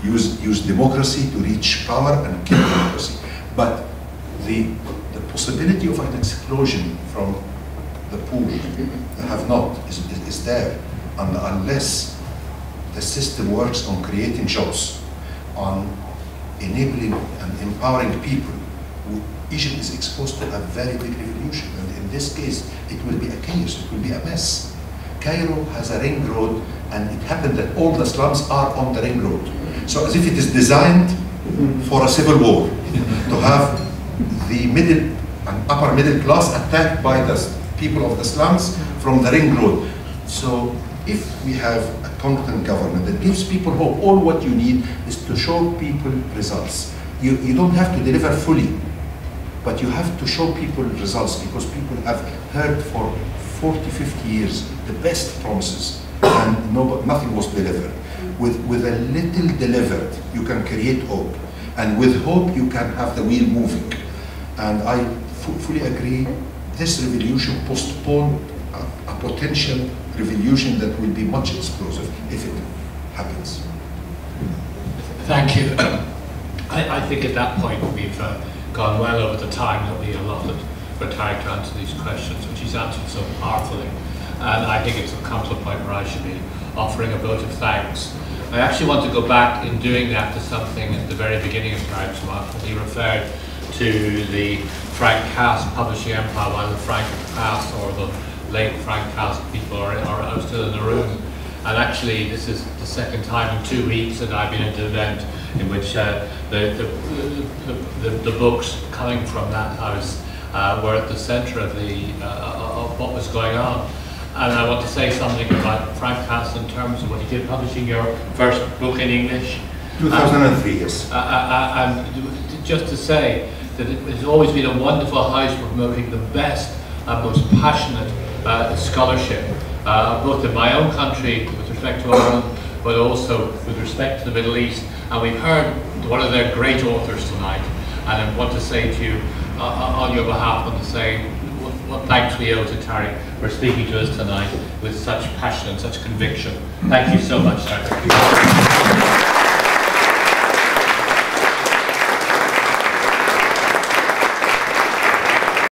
Use democracy to reach power and kill democracy. But the possibility of an explosion from the poor, the have-not, is there, and unless the system works on creating jobs, on enabling and empowering people, Egypt is exposed to a very big revolution, and in this case, it will be a chaos, it will be a mess. Cairo has a ring road, and it happened that all the slums are on the ring road. So as if it is designed for a civil war, to have the middle and upper middle class attacked by the people of the slums from the ring road. So if we have a competent government that gives people hope, all what you need is to show people results. You don't have to deliver fully, but you have to show people results, because people have heard for 40, 50 years the best promises, and nothing was delivered. With a little delivered, you can create hope. And with hope, you can have the wheel moving. And I fully agree, this revolution postponed a potential revolution that will be much explosive if it happens.
Thank you. I think at that point we've gone well over the time that we allotted for Tarek to answer these questions, which he's answered so powerfully. And I think it's come to a point where I should be offering a vote of thanks. I actually want to go back in doing that to something at the very beginning of Tarek's talk, when he referred to the Frank Cass publishing empire, while the Frank Cass or the late Frank Cass people are still in the room. And actually, this is the second time in 2 weeks that I've been at an event in which the books coming from that house were at the centre of what was going on. And I want to say something about Frank Cass in terms of what he did, publishing your first book in English.
2003, yes.
And just to say that it has always been a wonderful house for promoting the best and most passionate scholarship, both in my own country with respect to Ireland, but also with respect to the Middle East. And we've heard one of their great authors tonight, and I want to say to you, on your behalf, I want to say what thanks we owe to Tarek for speaking to us tonight with such passion and such conviction. Thank you so much, Tarek.